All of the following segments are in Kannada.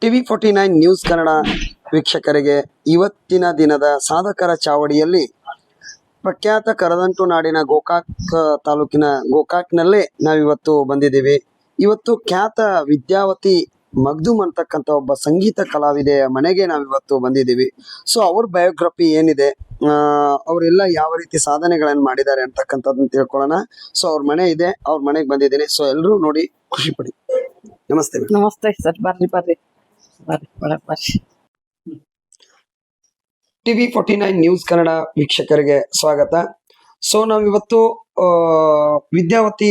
TV49 ನ್ಯೂಸ್ ಕನ್ನಡ ವೀಕ್ಷಕರಿಗೆ ಇವತ್ತಿನ ದಿನದ ಸಾಧಕರ ಚಾವಡಿಯಲ್ಲಿ ಪ್ರಖ್ಯಾತ ಕರದಂಟು ನಾಡಿನ ಗೋಕಾಕ್ ತಾಲೂಕಿನ ಗೋಕಾಕ್ನಲ್ಲೇ ನಾವಿವತ್ತು ಬಂದಿದ್ದೀವಿ. ಇವತ್ತು ಖ್ಯಾತ ವಿದ್ಯಾವತಿ ಮಗ್ದುಮ್ ಅಂತಕ್ಕಂಥ ಒಬ್ಬ ಸಂಗೀತ ಕಲಾವಿದೆಯ ಮನೆಗೆ ನಾವಿವತ್ತು ಬಂದಿದ್ದೀವಿ. ಸೊ ಅವ್ರ ಬಯೋಗ್ರಫಿ ಏನಿದೆ, ಅವರೆಲ್ಲ ಯಾವ ರೀತಿ ಸಾಧನೆಗಳನ್ನು ಮಾಡಿದ್ದಾರೆ ಅಂತಕ್ಕಂಥದ್ದನ್ನ ತಿಳ್ಕೊಳ್ಳೋಣ. ಸೊ ಅವ್ರ ಮನೆ ಇದೆ, ಅವ್ರ ಮನೆಗೆ ಬಂದಿದ್ದೀನಿ. ಸೊ ಎಲ್ಲರೂ ನೋಡಿ ಖುಷಿ ಪಡಿ. ನಮಸ್ತೆ ಮೇಡಮ್. ನಮಸ್ತೆ ಸರ್, ಬರ್ರಿ ಬರ್ರಿ ಬರ್ರಿ ಒಳಗ್ ಬರ್ರಿ. TV49 ನ್ಯೂಸ್ ಕನ್ನಡ ವೀಕ್ಷಕರಿಗೆ ಸ್ವಾಗತ. ಸೊ ನಾವಿವತ್ತು ವಿದ್ಯಾವತಿ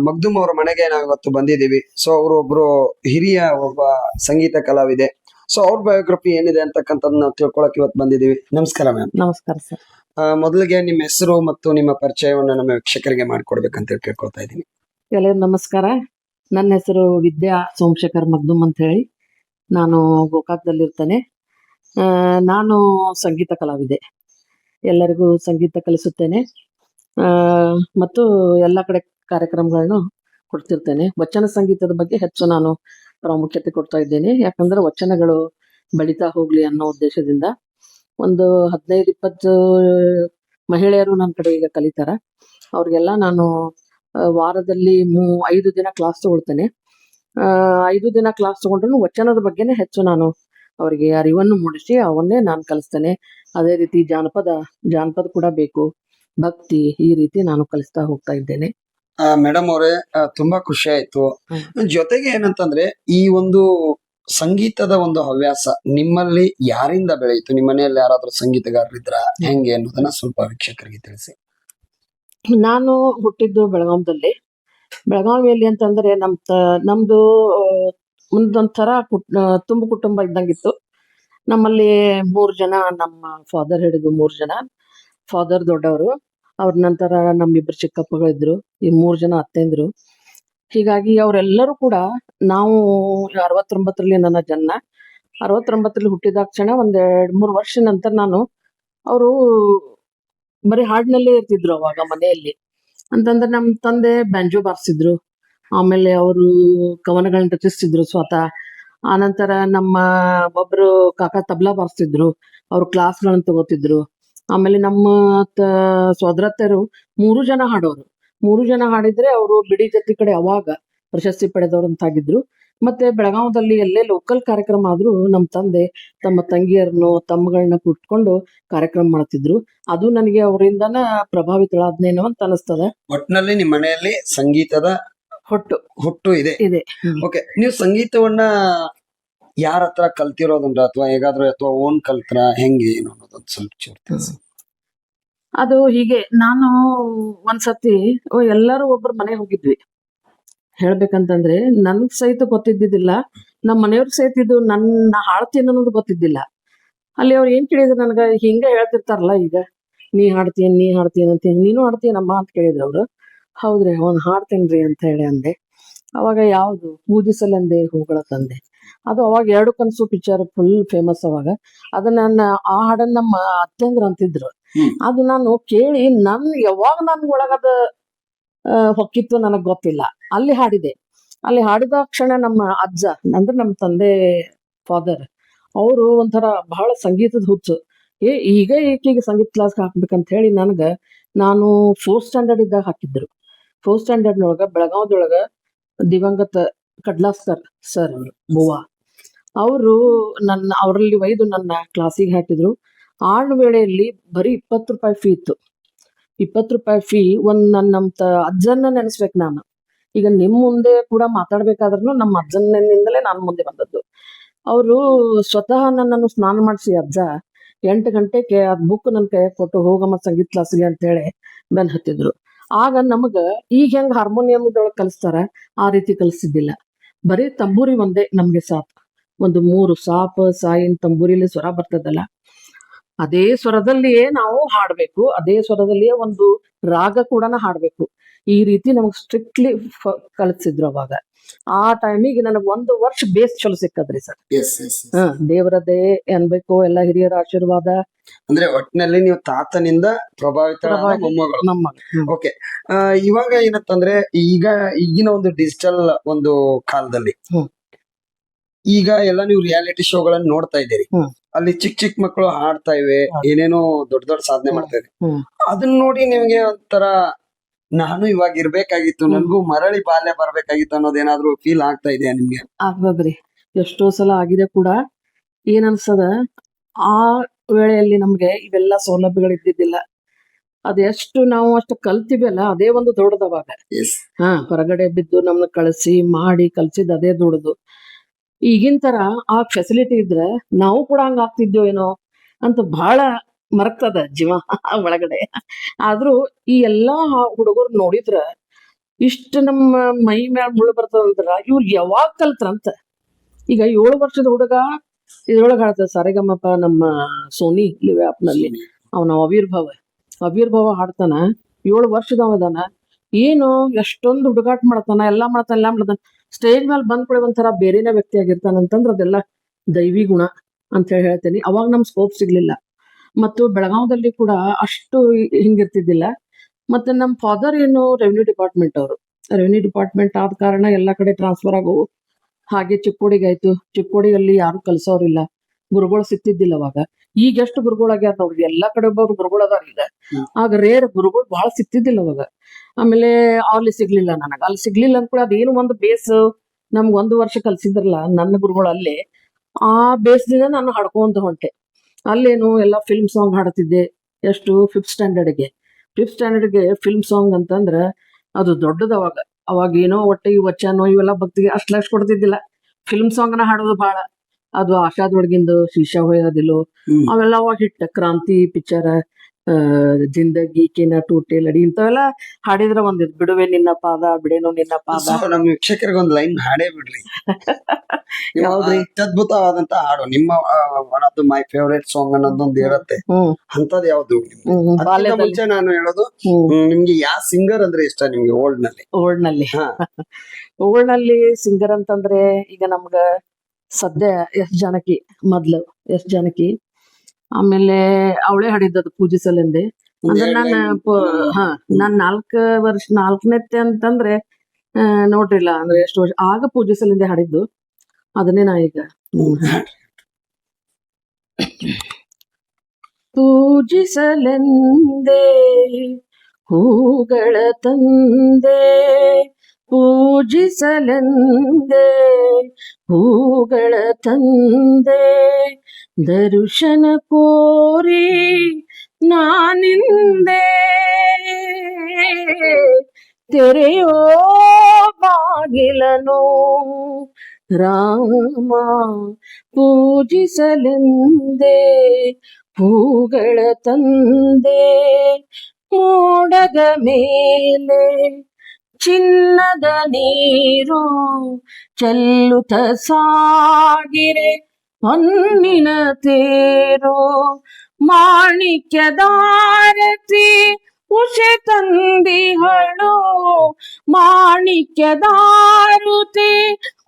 ಮಗ್ದುಮ್ ಅವರ ಮನೆಗೆ ನಾವಿವತ್ತು ಬಂದಿದ್ದೀವಿ. ಸೊ ಅವರು ಒಬ್ರು ಹಿರಿಯ ಒಬ್ಬ ಸಂಗೀತ ಕಲಾವಿದೆ. ಸೊ ಅವ್ರ ಬಯೋಗ್ರಫಿ ಏನಿದೆ ಅಂತಕ್ಕಂಥದ್ದು ನಾವು ತಿಳ್ಕೊಳಕ್ ಇವತ್ತು ಬಂದಿದ್ದೀವಿ. ನಮಸ್ಕಾರ ಮ್ಯಾಮ್. ನಮಸ್ಕಾರ ಸರ್. ಮೊದಲಿಗೆ ನಿಮ್ಮ ಹೆಸರು ಮತ್ತು ನಿಮ್ಮ ಪರಿಚಯವನ್ನು ನಮ್ಮ ವೀಕ್ಷಕರಿಗೆ ಮಾಡಿಕೊಡ್ಬೇಕಂತ ಕೇಳ್ಕೊಳ್ತಾ ಇದ್ದೀನಿ. ಎಲ್ಲರಿಗೂ ನಮಸ್ಕಾರ. ನನ್ನ ಹೆಸರು ವಿದ್ಯಾ ಸೋಮಶೇಖರ್ ಮಗ್ದುಮ್ ಅಂತ ಹೇಳಿ, ನಾನು ಗೋಕಾಕ್ದಲ್ಲಿರ್ತೇನೆ. ನಾನು ಸಂಗೀತ ಕಲಾವಿದೆ, ಎಲ್ಲರಿಗೂ ಸಂಗೀತ ಕಲಿಸುತ್ತೇನೆ ಮತ್ತು ಎಲ್ಲ ಕಡೆ ಕಾರ್ಯಕ್ರಮಗಳನ್ನು ಕೊಡ್ತಿರ್ತೇನೆ. ವಚನ ಸಂಗೀತದ ಬಗ್ಗೆ ಹೆಚ್ಚು ನಾನು ಪ್ರಾಮುಖ್ಯತೆ ಕೊಡ್ತಾ ಇದ್ದೇನೆ. ಯಾಕಂದ್ರೆ ವಚನಗಳು ಬೆಳೀತಾ ಹೋಗ್ಲಿ ಅನ್ನೋ ಉದ್ದೇಶದಿಂದ ಒಂದು 15-20 ಮಹಿಳೆಯರು ನನ್ನ ಕಡೆ ಈಗ ಕಲಿತಾರ. ಅವ್ರಿಗೆಲ್ಲ ನಾನು ವಾರದಲ್ಲಿ 5 ದಿನ ಕ್ಲಾಸ್ ತಗೊಳ್ತೇನೆ. 5 ದಿನ ಕ್ಲಾಸ್ ತಗೊಂಡ್ರು ವಚನದ ಬಗ್ಗೆನೇ ಹೆಚ್ಚು ನಾನು ಅವರಿಗೆ ಅರಿವನ್ನು ಮೂಡಿಸಿ ಅವನ್ನೇ ನಾನು ಕಲಿಸ್ತೇನೆ. ಅದೇ ರೀತಿ ಜಾನಪದ ಕೂಡ ಬೇಕು, ಭಕ್ತಿ, ಈ ರೀತಿ ನಾನು ಕಲಿಸ್ತಾ ಹೋಗ್ತಾ ಇದ್ದೇನೆ. ಮೇಡಮ್ ಅವರೇ, ತುಂಬಾ ಖುಷಿ ಆಯ್ತು. ಜೊತೆಗೆ ಏನಂತಂದ್ರೆ, ಈ ಒಂದು ಸಂಗೀತದ ಒಂದು ಹವ್ಯಾಸ ನಿಮ್ಮಲ್ಲಿ ಯಾರಿಂದ ಬೆಳೆಯಿತು? ನಿಮ್ಮ ಮನೆಯಲ್ಲಿ ಯಾರಾದ್ರೂ ಸಂಗೀತಗಾರರಿದ್ರ ಹೆಂಗೆ ಅನ್ನೋದನ್ನ ಸ್ವಲ್ಪ ವೀಕ್ಷಕರಿಗೆ ತಿಳಿಸಿ. ನಾನು ಹುಟ್ಟಿದ್ದು ಬೆಳಗಾವಿಯಲ್ಲಿ. ಬೆಳಗಾವಿಯಲ್ಲಿ ಅಂತಂದ್ರೆ ನಮ್ದು ಒಂದೊಂಥರ ತುಂಬು ಕುಟುಂಬ ಇದ್ದಂಗಿತ್ತು. ನಮ್ಮಲ್ಲಿ 3 ಜನ, ನಮ್ಮ ಫಾದರ್ ಹಿಡಿದು 3 ಜನ. ಫಾದರ್ ದೊಡ್ಡವರು, ಅವ್ರ ನಂತರ ನಮ್ಮಿಬ್ಬರು ಚಿಕ್ಕಪ್ಪಗಳಿದ್ರು, ಈ 3 ಜನ ಅತ್ತೆಂದ್ರು. ಹೀಗಾಗಿ ಅವರೆಲ್ಲರೂ ಕೂಡ, ನಾವು 69ರಲ್ಲಿ ನನ್ನ ಜನ್ಮ, 69ರಲ್ಲಿ ಹುಟ್ಟಿದಾಕ್ಷಣ 1-2-3 ವರ್ಷ ನಂತರ ಅವರು ಬರೀ ಹಾಡಿನಲ್ಲೇ ಇರ್ತಿದ್ರು ಅವಾಗ ಮನೆಯಲ್ಲಿ. ಅಂತಂದ್ರೆ ನಮ್ಮ ತಂದೆ ಬ್ಯಾಂಜೋ ಬಾರಿಸಿದ್ರು, ಆಮೇಲೆ ಅವರು ಕವನಗಳನ್ನ ರಚಿಸ್ತಿದ್ರು ಸ್ವತಃ. ಆನಂತರ ನಮ್ಮ ಒಬ್ರು ಕಾಕ ತಬ್ಲಾ ಬಾರಿಸ್ತಿದ್ರು, ಅವ್ರು ಕ್ಲಾಸ್ಗಳನ್ನ ತಗೋತಿದ್ರು. ಆಮೇಲೆ ನಮ್ಮ ಸೋದರತ್ತೆರು 3 ಜನ ಹಾಡೋರು. 3 ಜನ ಹಾಡಿದ್ರೆ ಅವರು ಬಿಡಿ ಜತಿ ಕಡೆ ಅವಾಗ ಪ್ರಶಸ್ತಿ ಪಡೆದವ್ರಂತಾಗಿದ್ರು. ಮತ್ತೆ ಬೆಳಗಾವದಲ್ಲಿ ಎಲ್ಲೇ ಲೋಕಲ್ ಕಾರ್ಯಕ್ರಮ ಆದ್ರೂ ನಮ್ಮ ತಂದೆ ತಮ್ಮ ತಂಗಿಯರನ್ನು ತಮ್ಮಗಳನ್ನ ಕುಟ್ಕೊಂಡು ಕಾರ್ಯಕ್ರಮ ಮಾಡ್ತಿದ್ರು. ಅದು ನನಗೆ ಅವರಿಂದನ ಪ್ರಭಾವಿತಳಾದ್ನೇನೋ ಅಂತ ಅನಿಸ್ತದ. ಒಟ್ಟಿನಲ್ಲಿ ನಿಮ್ಮ ಮನೆಯಲ್ಲಿ ಸಂಗೀತದ ಹುಟ್ಟು ಇದೆ. ಓಕೆ, ನೀವು ಸಂಗೀತವನ್ನ ಯಾರ ಹತ್ರ ಕಲ್ತಿರೋದಂದ್ರ ಅಥವಾ ಓನ್ ಕಲ್ತ್ರ ಹೆಂಗೆ ಏನು ಅನ್ನೋದೊಂದು ಸ್ವಲ್ಪ ತಿಳಿಸಿ. ಅದು ಹೀಗೆ, ನಾನು ಒಂದ್ಸತಿ ಎಲ್ಲರೂ ಒಬ್ರು ಮನೆ ಹೋಗಿದ್ವಿ. ಹೇಳ್ಬೇಕಂತಂದ್ರೆ ನನ್ಗ್ ಸಹಿತ ಗೊತ್ತಿದ್ದಿದ್ದಿಲ್ಲ, ನಮ್ಮ ಮನೆಯವ್ರಿಗೆ ಸಹಿತ ಇದು ನನ್ನ ಹಾಡ್ತೀನಿ ಅನ್ನೋದು ಗೊತ್ತಿದ್ದಿಲ್ಲ. ಅಲ್ಲಿ ಅವ್ರು ಏನ್ ಕೇಳಿದ್ರು ನನಗ, ಹಿಂಗ ಹೇಳ್ತಿರ್ತಾರಲ್ಲ ಈಗ, ನೀ ಹಾಡ್ತೀನಿ ಅಂತ, ನೀನು ಹಾಡ್ತೀನಮ್ಮ ಅಂತ ಕೇಳಿದ್ರು ಅವ್ರು. ಹೌದ್ರಿ, ಅವ್ನು ಹಾಡ್ತೇನ್ರಿ ಅಂತ ಹೇಳಿ ಅಂದೆ. ಅವಾಗ ಯಾವ್ದು ಪೂಜಿಸಲೆಂದೆ ಹೂಗಳ ತಂದೆ, ಅದು ಅವಾಗ 2 ಕನಸು ಪಿಕ್ಚರ್ ಫುಲ್ ಫೇಮಸ್. ಅವಾಗ ಅದನ್ನ ಆ ಹಾಡನ್ನ ನಮ್ಮ ಅತ್ತೆಂದ್ರ ಅಂತಿದ್ರು. ಅದು ನಾನು ಕೇಳಿ ಯಾವಾಗ ನನ್ ಒಳಗದ ಹೊಕ್ಕಿತ್ತು ನನಗ್ ಗೊತ್ತಿಲ್ಲ. ಅಲ್ಲಿ ಹಾಡಿದೆ. ಅಲ್ಲಿ ಹಾಡಿದ ಕ್ಷಣ ನಮ್ಮ ಅಜ್ಜ ಅಂದ್ರೆ ನಮ್ಮ ತಂದೆ ಫಾದರ್, ಅವರು ಒಂಥರ ಬಹಳ ಸಂಗೀತದ ಹುಚ್ಚು. ಈಗ ಈಕೆಗೆ ಸಂಗೀತ ಕ್ಲಾಸ್ ಹಾಕ್ಬೇಕಂತ ಹೇಳಿ ನಾನು 4th ಸ್ಟ್ಯಾಂಡರ್ಡ್ ಇದ್ದಾಗ ಹಾಕಿದ್ರು. 4th ಸ್ಟ್ಯಾಂಡರ್ಡ್ನೊಳಗ ಬೆಳಗಾವದೊಳಗ ದಿವಂಗತ ಕಡ್ಲಾಸ್ಕರ್ ಸರ್ ಅವರು ಬುವಾ, ಅವರು ಅವರಲ್ಲಿ ಒಯ್ದು ನನ್ನ ಕ್ಲಾಸಿಗೆ ಹಾಕಿದ್ರು. ಆಳ್ ವೇಳೆಯಲ್ಲಿ ಬರೀ 20 ರೂಪಾಯಿ ಫೀ ಇತ್ತು. 20 ರೂಪಾಯಿ ಫೀ. ನಮ್ಮ ಅಜ್ಜನ್ನ ನೆನೆಸ್ಬೇಕು ನಾನು. ಈಗ ನಿಮ್ ಮುಂದೆ ಕೂಡ ಮಾತಾಡ್ಬೇಕಾದ್ರೂ ನಮ್ಮ ಅಜ್ಜನಿಂದಲೇ ನಾನು ಮುಂದೆ ಬಂದದ್ದು. ಅವರು ಸ್ವತಃ ನನ್ನನ್ನು ಸ್ನಾನ ಮಾಡಿಸಿ ಅಜ್ಜ 8 ಗಂಟೆಗೆ ಅದ್ ಬುಕ್ ನನ್ನ ಕೈಯಾಗ ಕೊಟ್ಟು ಹೋಗಮ್ಮ ಸಂಗೀತ ಕ್ಲಾಸಿಗೆ ಅಂತ ಹೇಳಿ ಬೆನ್ ಹತ್ತಿದ್ರು. ಆಗ ನಮಗ ಈಗ ಹೆಂಗ್ ಹಾರ್ಮೋನಿಯಂದೊಳಗೆ ಕಲಿಸ್ತಾರ ಆ ರೀತಿ ಕಲಿಸ್ತಿದ್ದಿಲ್ಲ. ಬರೀ ತಂಬೂರಿ ಒಂದೇ ನಮ್ಗೆ ಸಾಕು. ಒಂದು 3 ಸಾಪ ಸಾಯಿನ್ ತಂಬೂರಿಲಿ ಸ್ವರ ಬರ್ತದಲ್ಲ, ಅದೇ ಸ್ವರದಲ್ಲಿಯೇ ನಾವು ಹಾಡ್ಬೇಕು. ಅದೇ ಸ್ವರದಲ್ಲಿಯೇ ಒಂದು ರಾಗ ಕೂಡ ಹಾಡ್ಬೇಕು. ಈ ರೀತಿ ನಮಗ್ ಸ್ಟ್ರಿಕ್ಟ್ಲಿ ಕಲಿಸಿದ್ರು ಅವಾಗ. ಆ ಟೈಮಿಗೆ ನನಗ್ 1 ವರ್ಷ ಬೇಸ್ ಚಲೋ ಸಿಕ್ಕದ್ರಿ ಸರ್. ಎಸ್ ಎಸ್ ದೇವರದೇ ಅನ್ಬೇಕು, ಎಲ್ಲ ಹಿರಿಯರ ಆಶೀರ್ವಾದ. ಅಂದ್ರೆ ಒಟ್ಟಿನಲ್ಲಿ ನೀವು ತಾತನಿಂದ ಪ್ರಭಾವಿತ ಮೊಮ್ಮಗಳು. ನಮ್ಮ ಓಕೆ, ಇವಾಗ ಏನಂತಂದ್ರೆ ಈಗಿನ ಒಂದು ಡಿಜಿಟಲ್ ಒಂದು ಕಾಲದಲ್ಲಿ ಈಗ ಎಲ್ಲ ನೀವು ರಿಯಾಲಿಟಿ ಶೋಗಳನ್ನ ನೋಡ್ತಾ ಇದ್ದೀರಿ. ಅಲ್ಲಿ ಚಿಕ್ಕ ಮಕ್ಕಳು ಹಾಡ್ತಾ ಇವೆ, ಏನೇನೋ ದೊಡ್ಡ ಸಾಧನೆ ಮಾಡ್ತಾ ಇದೆ. ಅದನ್ನ ನೋಡಿ ನಿಮ್ಗೆ ಒಂಥರ ನಾನು ಇವಾಗ ಇರ್ಬೇಕಾಗಿತ್ತು, ನನ್ಗೂ ಮರಳಿ ಬಾಲ್ಯ ಬರ್ಬೇಕಾಗಿತ್ತು ಅನ್ನೋದೇನಾದ್ರೂ ಫೀಲ್ ಆಗ್ತಾ ಇದೆಯಾ ನಿಮ್ಗೆ? ಆಗ್ಬೋದ್ರಿ, ಎಷ್ಟೋ ಸಲ ಆಗಿದೆ ಕೂಡ. ಏನ್ ಅನ್ಸದ, ಆ ವೇಳೆಯಲ್ಲಿ ನಮ್ಗೆ ಇವೆಲ್ಲ ಸೌಲಭ್ಯಗಳು ಇದ್ದಿದ್ದಿಲ್ಲ. ಅದೆಷ್ಟು ನಾವು ಅಷ್ಟು ಕಲ್ತಿವಲ್ಲ ಅದೇ ಒಂದು ದೊಡ್ಡದವಾಗ. ಹೊರಗಡೆ ಬಿದ್ದು ನಮ್ನ ಕಳಿಸಿ ಮಾಡಿ ಕಲ್ಸಿದ್ ಅದೇ ದೊಡ್ಡದು. ಈಗಿನ ತರ ಆ ಫೆಸಿಲಿಟಿ ಇದ್ರೆ ನಾವು ಕೂಡ ಹಂಗ ಆಗ್ತಿದ್ಯೋ ಏನೋ ಅಂತ ಬಹಳ ಮರಕ್ತದ ಜೀವ ಒಳಗಡೆ. ಆದ್ರೂ ಈ ಎಲ್ಲಾ ಹುಡುಗರು ನೋಡಿದ್ರ ಇಷ್ಟ ನಮ್ಮ ಮೈ ಮ್ಯಾಲ ಮುಳ್ಳು ಬರ್ತದಂದ್ರ ಇವ್ರು ಯಾವಾಗ ಕಲ್ತ್ರಂತ. ಈಗ 7 ವರ್ಷದ ಹುಡುಗ ಇದ್ರೊಳಗ ಹಾಡ್ತದ ಸಾರೆಗಮ್ಮಪ್ಪ, ನಮ್ಮ ಸೋನಿ ಲಿವ್ ಆಪ್ ನಲ್ಲಿ ಅವನ ಅವಿರ್ಭವ ಹಾಡ್ತಾನ. 7 ವರ್ಷದವ ಅದಾನ. ಏನು ಎಷ್ಟೊಂದು ಹುಡುಗಾಟ ಮಾಡ್ತಾನ, ಎಲ್ಲಾ ಮಾಡ್ತಾನ. ಸ್ಟೇಜ್ ಮೇಲೆ ಬಂದ್ ಕೂಡ ಒಂಥರ ಬೇರೆನೇ ವ್ಯಕ್ತಿ ಆಗಿರ್ತಾನಂತಂದ್ರ ಅದೆಲ್ಲ ದೈವಿ ಗುಣ ಅಂತ ಹೇಳ್ತೇನೆ. ಅವಾಗ ನಮ್ ಸ್ಕೋಪ್ ಸಿಗ್ಲಿಲ್ಲ. ಮತ್ತು ಬೆಳಗಾವದಲ್ಲಿ ಕೂಡ ಅಷ್ಟು ಹಿಂಗಿರ್ತಿದ್ದಿಲ್ಲ. ಮತ್ತೆ ನಮ್ಮ ಫಾದರ್ ಏನು ರೆವಿನ್ಯೂ ಡಿಪಾರ್ಟ್ಮೆಂಟ್ ಆದ ಕಾರಣ ಎಲ್ಲಾ ಕಡೆ ಟ್ರಾನ್ಸ್ಫರ್ ಆಗೋ ಹಾಗೆ ಚಿಕ್ಕೋಡಿಗೆ ಆಯ್ತು. ಚಿಕ್ಕೋಡಿಯಲ್ಲಿ ಯಾರು ಕಲ್ಸೋರಿಲ್ಲ, ಗುರುಗಳು ಸಿಕ್ತಿದ್ದಿಲ್ಲ ಅವಾಗ. ಈಗ ಎಷ್ಟು ಗುರುಗಳಾಗ್ಯಾರ ನೋಡ್ರಿ, ಎಲ್ಲಾ ಕಡೆ ಒಬ್ಬರು ಗುರುಗಳು ಅದಾರ ಈಗ. ಆಗ ರೇರ್ ಗುರುಗಳು ಬಹಳ ಸಿಕ್ತಿದ್ದಿಲ್ಲ ಅವಾಗ. ಆಮೇಲೆ ಅಲ್ಲಿ ಸಿಗ್ಲಿಲ್ಲ ನನಗ. ಅಲ್ಲಿ ಸಿಗ್ಲಿಲ್ಲ ಅಂದ್ಕೂಡ ಅದೇನು ಒಂದು ಬೇಸ್ ನಮ್ಗೆ 1 ವರ್ಷ ಕಲ್ಸಿದ್ರಲ್ಲ ನನ್ನ ಗುರುಗಳು, ಅಲ್ಲೇ ಆ ಬೇಸ್ದಿಂದ ನಾನು ಹಾಡ್ಕೊಂತ ಹೊಂಟೆ. ಅಲ್ಲೇನು ಎಲ್ಲ ಫಿಲ್ಮ್ ಸಾಂಗ್ ಹಾಡ್ತಿದ್ದೆ. ಎಷ್ಟು 5th ಸ್ಟ್ಯಾಂಡರ್ಡ್ಗೆ ಫಿಲ್ಮ್ ಸಾಂಗ್ ಅಂತಂದ್ರ ಅದು ದೊಡ್ಡದ ಅವಾಗ ಏನೋ ಒಟ್ಟೆ ಈ ವಚನೋ ಇವೆಲ್ಲ ಭಕ್ತಿಗೆ ಅಷ್ಟು ಲಕ್ಷ ಕೊಡ್ತಿದ್ದಿಲ್ಲ. ಫಿಲ್ಮ್ ಸಾಂಗ್ನ ಹಾಡೋದು ಬಹಳ. ಅದು ಆಶಾದೊಳಗಿಂದು ಶೀಶಾ ಹೋಯೋದಿಲ್ಲೋ ಅವೆಲ್ಲ ಅವಾಗ ಹಿಟ್ಟ. ಕ್ರಾಂತಿ ಪಿಕ್ಚರ್, ಜಿಂದಗಿ ಕೇನ ಟೂಟೆ ಲಡಿ ಇಂಥವೆಲ್ಲ ಹಾಡಿದ್ರ ಒಂದಿದ್. ಬಿಡುವೆ ನಿನ್ನ ಪಾದ, ಬಿಡೇನೋ ನಿನ್ನ ಪಾದ. ನಮ್ಮ ವೀಕ್ಷಕರಿಗೆ ಒಂದು ಲೈನ್ ಹಾಡೇ ಬಿಡ್ರಿ. ಯಾವ್ದ್ರಿ? ಅತ್ಯದ್ಭುತವಾದಂತ ಹಾಡು ನಿಮ್ಮ one of the my favourite song ಅನ್ನೋದೊಂದು ಇರುತ್ತೆ. ಅಂತದ್ ಯಾವ್ದು? ಮುಂಚೆ ನಾನು ಹೇಳೋದು, ನಿಮ್ಗೆ ಯಾವ ಸಿಂಗರ್ ಅಂದ್ರೆ ಇಷ್ಟ ನಿಮ್ಗೆ ಓಲ್ಡ್ ನಲ್ಲಿ ಸಿಂಗರ್ ಅಂತಂದ್ರೆ ಈಗ ನಮ್ಗ ಸದ್ಯ ಎಸ್ ಜಾನಕಿ. ಆಮೇಲೆ ಅವಳೇ ಹಾಡಿದ್ದದು ಪೂಜಿಸಲೆಂದೆ. ಅಂದ್ರೆ ನಾನ್ 4ನೇತ್ತೆ ಅಂತಂದ್ರೆ ನೋಡ್ರಿಲ್ಲ ಅಂದ್ರೆ ಎಷ್ಟು ವರ್ಷ ಆಗ ಪೂಜಿಸಲೆಂದೆ ಹಾಡಿದ್ದು. ಅದನ್ನೇ ನಾ ಈಗ ಪೂಜಿಸಲೆಂದೇ ಹೂಗಳ ತಂದೆ, ಪೂಜಿಸಲೆಂದೇ ಹೂಗಳ ತಂದೆ, ದರ್ಶನ ಕೋರಿ ನಾನಿಂದೆ, ತೆರೆಯೋ ಬಾಗಿಲನು ರಾಮ, ಪೂಜಿಸಲೆಂದೇ ಹೂಗಳ ತಂದೆ. ಮೋಡದ ಮೇಲೆ ಚಿನ್ನದ ನೀರು ಚೆಲ್ಲುತ್ತ ಸಾಗಿರೆ ಹೊನ್ನಿನ ತೇರು, ಮಾಣಿಕ್ಯದಾರತಿ ಉಷೆ ತಂದಿಹಳು, ಮಾಣಿಕ್ಯದಾರುತಿ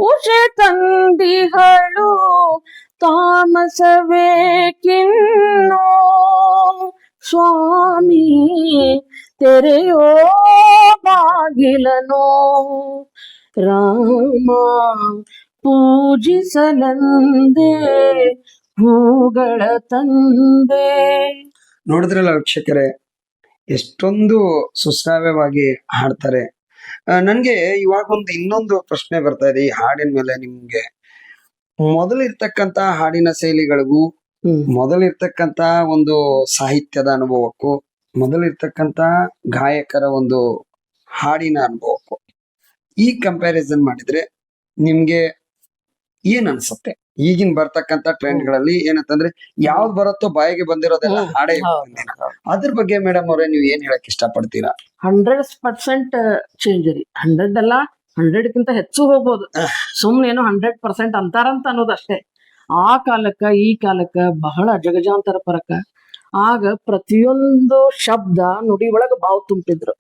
ಉಷೆ ತಂದಿಹಳು, ತಾಮಸವೇಕಿನ್ನೋ ಸ್ವಾಮಿ, ತೆರೆಯೋ ಬಾಗಿಲನೋ ರಾಮ, ಪೂಜಿಸಲೆಂದೇ ಹೂಗಳ ತಂದೆ. ನೋಡಿದ್ರಲ್ಲ ವೀಕ್ಷಕರೇ, ಎಷ್ಟೊಂದು ಸುಶ್ರಾವ್ಯವಾಗಿ ಹಾಡ್ತಾರೆ. ನನ್ಗೆ ಇವಾಗ ಇನ್ನೊಂದು ಪ್ರಶ್ನೆ ಬರ್ತಾ ಇದೆ ಈ ಹಾಡಿನ ಮೇಲೆ. ನಿಮ್ಗೆ ಮೊದಲಿರ್ತಕ್ಕಂತ ಹಾಡಿನ ಶೈಲಿಗಳಿಗೂ, ಮೊದಲಿರ್ತಕ್ಕಂತ ಒಂದು ಸಾಹಿತ್ಯದ ಅನುಭವಕ್ಕೂ, ಮೊದಲಿರ್ತಕ್ಕಂತ ಗಾಯಕರ ಒಂದು ಹಾಡಿನ ಅನುಭವಕ್ಕೂ ಈ ಕಂಪ್ಯಾರಿಸನ್ ಮಾಡಿದ್ರೆ ನಿಮ್ಗೆ ಏನ್ ಅನ್ಸುತ್ತೆ? ಈಗಿನ ಬರ್ತಕ್ಕಂತ ಟ್ರೆಂಡ್ ಗಳಲ್ಲಿ ಏನಂತಂದ್ರೆ ಯಾವ್ದು ಬರುತ್ತೋ ಬಾಯಿಗೆ ಬಂದಿರೋದೆಲ್ಲ ಹಾಡೇ. ಅದ್ರ ಬಗ್ಗೆ ಮೇಡಮ್ ಅವ್ರೆ ನೀವ್ ಏನ್ ಹೇಳಕ್ ಇಷ್ಟಪಡ್ತೀರಾ? 100% ಚೇಂಜ್ ರೀ. 100 ಅಲ್ಲ, 100ಕ್ಕಿಂತ ಹೆಚ್ಚು ಹೋಗ್ಬೋದು. ಸುಮ್ನೆ ಏನೋ 100% ಅಂತಾರಂತ ಅನ್ನೋದಷ್ಟೇ. ಆ ಕಾಲಕ್ಕ ಈ ಕಾಲಕ್ಕ ಬಹಳ ಜಗಜಾಂತರ ಪರಕ. ಆಗ ಪ್ರತಿಯೊಂದು ಶಬ್ದ ನುಡಿ ಒಳಗ ಭಾವ ತುಂಬಿದ್ರು.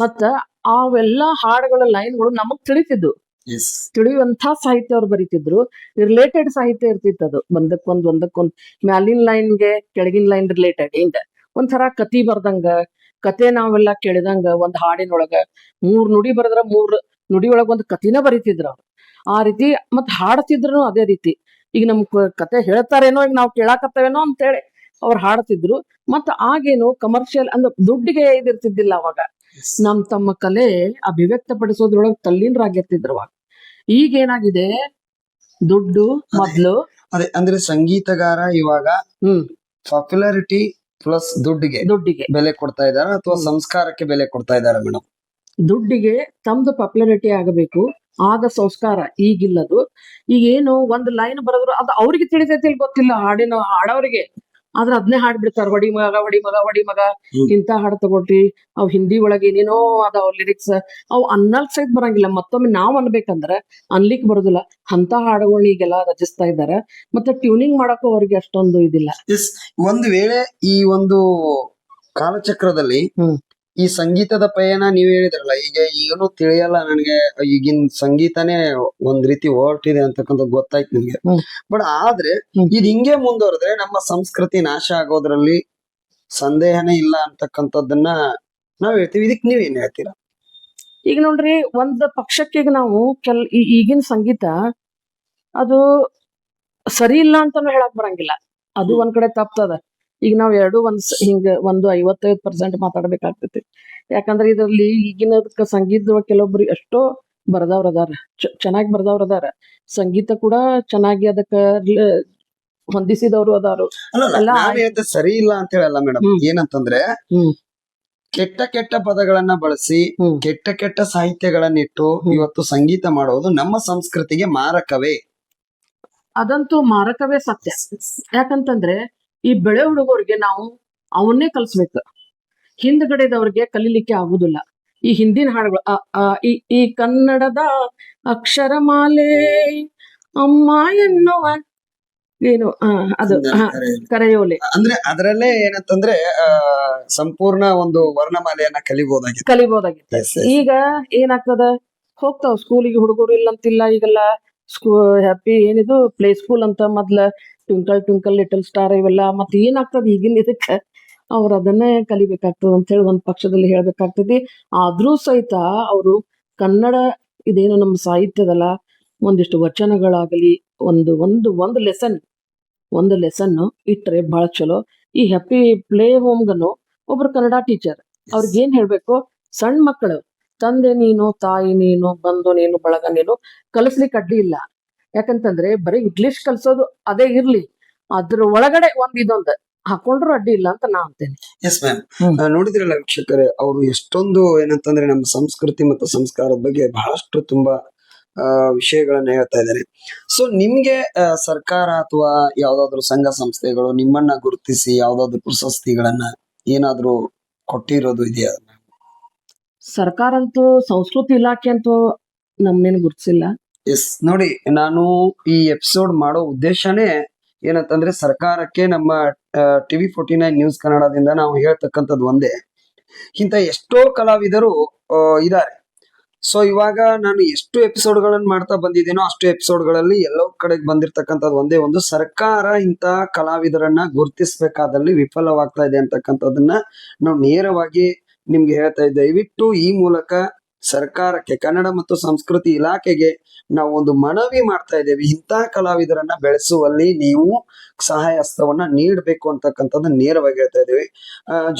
ಮತ್ತ ಅವೆಲ್ಲ ಹಾಡುಗಳ ಲೈನ್ಗಳು ನಮಗ್ ತಿಳಿತಿದ್ವು, ಎಸ್ ತಿಳಿಯುವಂತ ಸಾಹಿತ್ಯ ಅವ್ರು ಬರೀತಿದ್ರು. ರಿಲೇಟೆಡ್ ಸಾಹಿತ್ಯ ಇರ್ತಿತ್ತು, ಅದು ಒಂದಕ್ಕೊಂದ್ ಮ್ಯಾಲಿನ ಲೈನ್ಗೆ ಕೆಳಗಿನ ಲೈನ್ ರಿಲೇಟೆಡ್ ಹಿಂಗ ಒಂಥರ ಕತಿ ಬರ್ದಂಗ, ಕತೆ ನಾವೆಲ್ಲ ಕೇಳಿದಂಗ ಒಂದ್ ಹಾಡಿನೊಳಗ 3 ನುಡಿ ಬರದ್ರ 3 ನುಡಿಯೊಳಗ ಒಂದ್ ಕತಿನ ಬರೀತಿದ್ರು ಅವ್ರು. ಆ ರೀತಿ ಮತ್ ಹಾಡ್ತಿದ್ರು ಅದೇ ರೀತಿ. ಈಗ ನಮ್ ಕತೆ ಹೇಳ್ತಾರೇನೋ, ಈಗ ನಾವ್ ಕೇಳಾಕತ್ತವೇನೋ ಅಂತೇಳಿ ಅವ್ರು ಹಾಡ್ತಿದ್ರು. ಮತ್ ಆಗೇನು ಕಮರ್ಷಿಯಲ್ ಅಂದ್ರೆ ದುಡ್ಡಿಗೆ ಇದಿರ್ತಿದ್ದಿಲ್ಲ ಅವಾಗ. ತಮ್ಮ ಕಲೆ ಅಭಿವ್ಯಕ್ತ ಪಡಿಸೋದ್ರೊಳಗೆ ತಲ್ಲೀನರಾಗಿರ್ತಿದ್ರು ಅವಾಗ. ಈಗ ಏನಾಗಿದೆ, ದುಡ್ಡು ಮೊದ್ಲು. ಅದೇ ಅಂದ್ರೆ ಸಂಗೀತಗಾರ ಇವಾಗ ಹ್ಮ್ ಪಾಪ್ಯುಲಾರಿಟಿ ಪ್ಲಸ್ ದುಡ್ಡಿಗೆ ಬೆಲೆ ಕೊಡ್ತಾ ಇದಾರ ಅಥವಾ ಸಂಸ್ಕಾರಕ್ಕೆ ಬೆಲೆ ಕೊಡ್ತಾ ಇದಾರ ಮೇಡಮ್? ದುಡ್ಡಿಗೆ ತಮ್ದು ಪಾಪ್ಯುಲಾರಿಟಿ ಆಗಬೇಕು, ಆಗ ಸಂಸ್ಕಾರ. ಈಗಿಲ್ಲದು. ಈಗ ಏನು ಒಂದ್ ಲೈನ್ ಬರೋದ್ರು ಅದು ಅವ್ರಿಗೆ ತಿಳಿತೈತಿ ಗೊತ್ತಿಲ್ಲ, ಹಾಡೋರಿಗೆ. ಆದ್ರೆ ಅದನ್ನೇ ಹಾಡ್ಬಿಡ್ತಾರ, ಹೊಡಿ ಮಗ ಹೊಡಿ ಮಗ ಹೊಡಿ ಮಗ ಇಂತ ಹಾಡು ತಗೊಳ್ರಿ. ಅವ್ ಹಿಂದಿ ಒಳಗೆ ಏನೇನೋ ಅದಾವ ಲಿರಿಕ್ಸ್, ಅವ್ ಅನ್ನಲ್ಕ್ ಸಹಿತ ಬರಂಗಿಲ್ಲ. ಮತ್ತೊಮ್ಮೆ ನಾವ್ ಅನ್ಬೇಕಂದ್ರ ಅನ್ಲಿಕ್ ಬರೋದಿಲ್ಲ. ಅಂತ ಹಾಡುಗಳನ್ನ ಈಗೆಲ್ಲ ರಚಿಸ್ತಾ ಇದಾರೆ. ಮತ್ತೆ ಟ್ಯೂನಿಂಗ್ ಮಾಡಕ್ಕೂ ಅವ್ರಿಗೆ ಅಷ್ಟೊಂದು ಇದಿಲ್ಲ. ಎಸ್, ಒಂದು ವೇಳೆ ಈ ಒಂದು ಕಾಲಚಕ್ರದಲ್ಲಿ ಈ ಸಂಗೀತದ ಪಯಣ ನೀವ್ ಹೇಳಿದ್ರಲ್ಲ, ಈಗ ಏನು ತಿಳಿಯಲ್ಲ ನನಗೆ, ಈಗಿನ ಸಂಗೀತನೇ ಒಂದ್ ರೀತಿ ಹೊರಟಿದೆ ಅಂತಕ್ಕಂಥ ಗೊತ್ತಾಯ್ತು ನಿಮ್ಗೆ. ಬಟ್ ಆದ್ರೆ ಇದು ಹಿಂಗೆ ಮುಂದುವರೆದ್ರೆ ನಮ್ಮ ಸಂಸ್ಕೃತಿ ನಾಶ ಆಗೋದ್ರಲ್ಲಿ ಸಂದೇಹನೇ ಇಲ್ಲ ಅಂತಕ್ಕಂಥದ್ದನ್ನ ನಾವ್ ಹೇಳ್ತೀವಿ. ಇದಕ್ ನೀವ್ ಏನ್ ಹೇಳ್ತೀರಾ? ಈಗ ನೋಡ್ರಿ, ಒಂದ್ ಪಕ್ಷಕ್ಕೆ ಈಗ ನಾವು ಈಗಿನ ಸಂಗೀತ ಅದು ಸರಿ ಇಲ್ಲ ಅಂತಾನು ಹೇಳಕ್ ಬರಂಗಿಲ್ಲ. ಅದು ಒಂದ್ ಕಡೆ ತಪ್ತದ. ಈಗ ನಾವ್ ಹಿಂಗ ಒಂದು 55% ಮಾತಾಡ್ಬೇಕಾಗ್ತೈತಿ. ಯಾಕಂದ್ರೆ ಇದ್ರಲ್ಲಿ ಈಗಿನ ಸಂಗೀತದೊಳಗ ಕೆಲವೊಬ್ರು ಎಷ್ಟೋ ಬರ್ದವ್ರ ಅದಾರ, ಚೆನ್ನಾಗಿ ಬರ್ದವ್ರ ಅದಾರ. ಸಂಗೀತ ಕೂಡ ಚೆನ್ನಾಗಿ ಅದಕ್ಕ ಹೊಂದಿಸಿದವರು ಅದಾರು. ಸರಿ ಇಲ್ಲ ಅಂತ ಹೇಳಲ್ಲ ಮೇಡಮ್. ಏನಂತಂದ್ರೆ ಕೆಟ್ಟ ಪದಗಳನ್ನ ಬಳಸಿ ಕೆಟ್ಟ ಸಾಹಿತ್ಯಗಳನ್ನಿಟ್ಟು ಇವತ್ತು ಸಂಗೀತ ಮಾಡೋದು ನಮ್ಮ ಸಂಸ್ಕೃತಿಗೆ ಮಾರಕವೇ? ಅದಂತೂ ಮಾರಕವೇ ಸತ್ಯ. ಯಾಕಂತಂದ್ರೆ ಈ ಬೆಳೆ ಹುಡುಗರಿಗೆ ನಾವು ಅವನ್ನೇ ಕಲಿಸ್ಬೇಕು, ಹಿಂದ್ಗಡೆದವ್ರಿಗೆ ಕಲೀಲಿಕ್ಕೆ ಆಗುದಿಲ್ಲ. ಈ ಹಿಂದಿನ ಹಾಡುಗಳು ಈ ಕನ್ನಡದ ಅಕ್ಷರಮಾಲೆ ಅಮ್ಮ ಎನ್ನುವ ಏನು ಅದು ಕರೆಯೋಲೆ, ಅಂದ್ರೆ ಅದರಲ್ಲೇ ಏನಂತಂದ್ರೆ ಸಂಪೂರ್ಣ ಒಂದು ವರ್ಣಮಾಲೆಯನ್ನ ಕಲಿಬಹುದಾಗಿತ್ತು. ಈಗ ಏನಾಗ್ತದ, ಹೋಗ್ತಾವ ಸ್ಕೂಲಿಗೆ ಹುಡುಗರು ಇಲ್ಲಂತಿಲ್ಲ. ಈಗೆಲ್ಲ ಹ್ಯಾಪಿ ಏನಿದು ಪ್ಲೇ ಸ್ಕೂಲ್ ಅಂತ, ಮೊದ್ಲ ಟ್ವಿಂಕಲ್ ಲಿಟಲ್ ಸ್ಟಾರ್ ಇವೆಲ್ಲ. ಮತ್ತೆ ಏನಾಗ್ತದ ಈಗಿನ ಇದಕ್ಕ ಅವ್ರು ಅದನ್ನೇ ಕಲಿಬೇಕಾಗ್ತದ ಅಂತ ಹೇಳಿ ಒಂದ್ ಪಕ್ಷದಲ್ಲಿ ಹೇಳ್ಬೇಕಾಗ್ತದೆ. ಆದ್ರೂ ಸಹಿತ ಅವರು ಕನ್ನಡ ಇದೇನು ನಮ್ಮ ಸಾಹಿತ್ಯದಲ್ಲ, ಒಂದಿಷ್ಟು ವಚನಗಳಾಗಲಿ ಒಂದು ಲೆಸನ್ ಇಟ್ರೆ ಬಹಳ ಚಲೋ. ಈ ಹ್ಯಾಪಿ ಪ್ಲೇ ಹೋಮ್ಗನು ಒಬ್ರು ಕನ್ನಡ ಟೀಚರ್ ಅವ್ರಿಗೆ ಏನ್ ಹೇಳ್ಬೇಕು, ಸಣ್ಣ ಮಕ್ಕಳು ತಂದೆ ನೀನು ತಾಯಿ ನೀನು ಬಂದು ನೀನು ಬಳಗ ನೀನು ಕಲಿಸ್ಲಿಕ್ಕೆ ಅಡ್ಡಿ ಇಲ್ಲ. ಯಾಕಂತಂದ್ರೆ ಬರೀ ಇಂಗ್ಲಿಷ್ ಕಲ್ಸೋದು ಅದೇ ಇರ್ಲಿ, ಅದ್ರ ಒಳಗಡೆ ಇದೊಂದು ಹಾಕೊಂಡ್ರು ಅಡ್ಡಿ ಇಲ್ಲ ಅಂತ ನಾ ಅಂತೇನೆ. ಎಸ್ ಮ್ಯಾಮ್, ನೋಡಿದ್ರಲ್ಲ ವೀಕ್ಷಕರೇ, ಅವರು ಎಷ್ಟೊಂದು ಏನಂತಂದ್ರೆ ನಮ್ಮ ಸಂಸ್ಕೃತಿ ಮತ್ತು ಸಂಸ್ಕಾರದ ಬಗ್ಗೆ ಬಹಳಷ್ಟು ತುಂಬಾ ವಿಷಯಗಳನ್ನ ಹೇಳ್ತಾ ಇದ್ದಾರೆ. ಸೊ ನಿಮ್ಗೆ ಸರ್ಕಾರ ಅಥವಾ ಯಾವ್ದಾದ್ರು ಸಂಘ ಸಂಸ್ಥೆಗಳು ನಿಮ್ಮನ್ನ ಗುರುತಿಸಿ ಯಾವ್ದಾದ್ರು ಪ್ರಶಸ್ತಿಗಳನ್ನ ಏನಾದ್ರು ಕೊಟ್ಟಿರೋದು ಇದೆಯಾ? ಸರ್ಕಾರ ಅಂತೂ, ಸಂಸ್ಕೃತಿ ಇಲಾಖೆ ಅಂತೂ ನಮ್ನೇನು ಗುರುತಿಸಿಲ್ಲ. ಎಸ್, ನೋಡಿ, ನಾನು ಈ ಎಪಿಸೋಡ್ ಮಾಡೋ ಉದ್ದೇಶನೇ ಏನಂತಂದ್ರೆ ಸರ್ಕಾರಕ್ಕೆ ನಮ್ಮ TV49 ನ್ಯೂಸ್ ಕನ್ನಡದಿಂದ ನಾವು ಹೇಳ್ತಕ್ಕಂಥದ್ದು ಒಂದೇ, ಇಂಥ ಎಷ್ಟೋ ಕಲಾವಿದರು ಇದ್ದಾರೆ. ಸೊ ಇವಾಗ ನಾನು ಎಷ್ಟು ಎಪಿಸೋಡ್ಗಳನ್ನ ಮಾಡ್ತಾ ಬಂದಿದ್ದೀನೋ ಅಷ್ಟು ಎಪಿಸೋಡ್ಗಳಲ್ಲಿ ಎಲ್ಲೋ ಕಡೆಗೆ ಬಂದಿರತಕ್ಕಂಥದ್ದು ಒಂದೇ ಒಂದು, ಸರ್ಕಾರ ಇಂಥ ಕಲಾವಿದರನ್ನ ಗುರುತಿಸಬೇಕಾದಲ್ಲಿ ವಿಫಲವಾಗ್ತಾ ಇದೆ ಅಂತಕ್ಕಂಥದ್ದನ್ನ ನಾವು ನೇರವಾಗಿ ನಿಮ್ಗೆ ಹೇಳ್ತಾ ಇದ್ದೇವೆ. ದಯವಿಟ್ಟು ಈ ಮೂಲಕ ಸರ್ಕಾರಕ್ಕೆ, ಕನ್ನಡ ಮತ್ತು ಸಂಸ್ಕೃತಿ ಇಲಾಖೆಗೆ ನಾವು ಒಂದು ಮನವಿ ಮಾಡ್ತಾ ಇದ್ದೇವೆ, ಇಂಥ ಕಲಾವಿದರನ್ನ ಬೆಳೆಸುವಲ್ಲಿ ನೀವು ಸಹಾಯ ಹಸ್ತವನ್ನ ನೀಡಬೇಕು ಅಂತಕ್ಕಂಥದ್ದು ನೇರವಾಗಿ ಹೇಳ್ತಾ ಇದ್ದೇವೆ.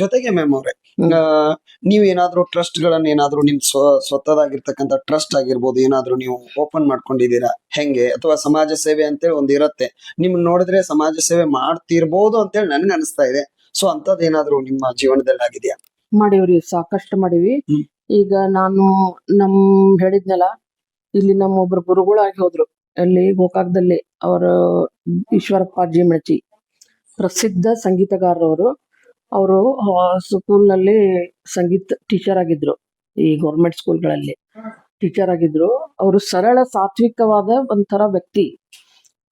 ಜೊತೆಗೆ ಮ್ಯಾಮ್ ಅವ್ರೆ, ನೀವೇನಾದ್ರೂ ಟ್ರಸ್ಟ್ ಗಳನ್ನ ಏನಾದ್ರು ನಿಮ್ ಸ್ವತಃದಾಗಿರ್ತಕ್ಕಂಥ ಟ್ರಸ್ಟ್ ಆಗಿರ್ಬೋದು ಏನಾದ್ರು ನೀವು ಓಪನ್ ಮಾಡ್ಕೊಂಡಿದ್ದೀರಾ ಹೆಂಗೆ? ಅಥವಾ ಸಮಾಜ ಸೇವೆ ಅಂತೇಳಿ ಒಂದ್ ಇರತ್ತೆ, ನಿಮ್ ನೋಡಿದ್ರೆ ಸಮಾಜ ಸೇವೆ ಮಾಡ್ತಿರ್ಬೋದು ಅಂತೇಳಿ ನನ್ಗೆ ಅನಿಸ್ತಾ ಇದೆ. ಸೊ ಅಂತದ್ ಏನಾದ್ರು ನಿಮ್ಮ ಜೀವನದಲ್ಲಿ ಆಗಿದೆಯಾ? ಮಾಡಿವ್ರಿ, ಸಾಕಷ್ಟು ಮಾಡಿವಿ. ಈಗ ನಾನು ಹೇಳಿದ್ನಲ್ಲ, ಇಲ್ಲಿ ನಮ್ಮೊಬ್ರು ಗುರುಗಳಾಗಿ ಹೋದ್ರು ಅಲ್ಲಿ ಗೋಕಾಕದಲ್ಲಿ, ಅವರು ಈಶ್ವರಪ್ಪ ಜಿಮಣಚಿ, ಪ್ರಸಿದ್ಧ ಸಂಗೀತಗಾರರವರು. ಅವರು ಸ್ಕೂಲ್ನಲ್ಲಿ ಸಂಗೀತ ಟೀಚರ್ ಆಗಿದ್ರು, ಈ ಗೌರ್ಮೆಂಟ್ ಸ್ಕೂಲ್ಗಳಲ್ಲಿ ಟೀಚರ್ ಆಗಿದ್ರು. ಅವರು ಸರಳ ಸಾತ್ವಿಕವಾದ ಒಂಥರ ವ್ಯಕ್ತಿ.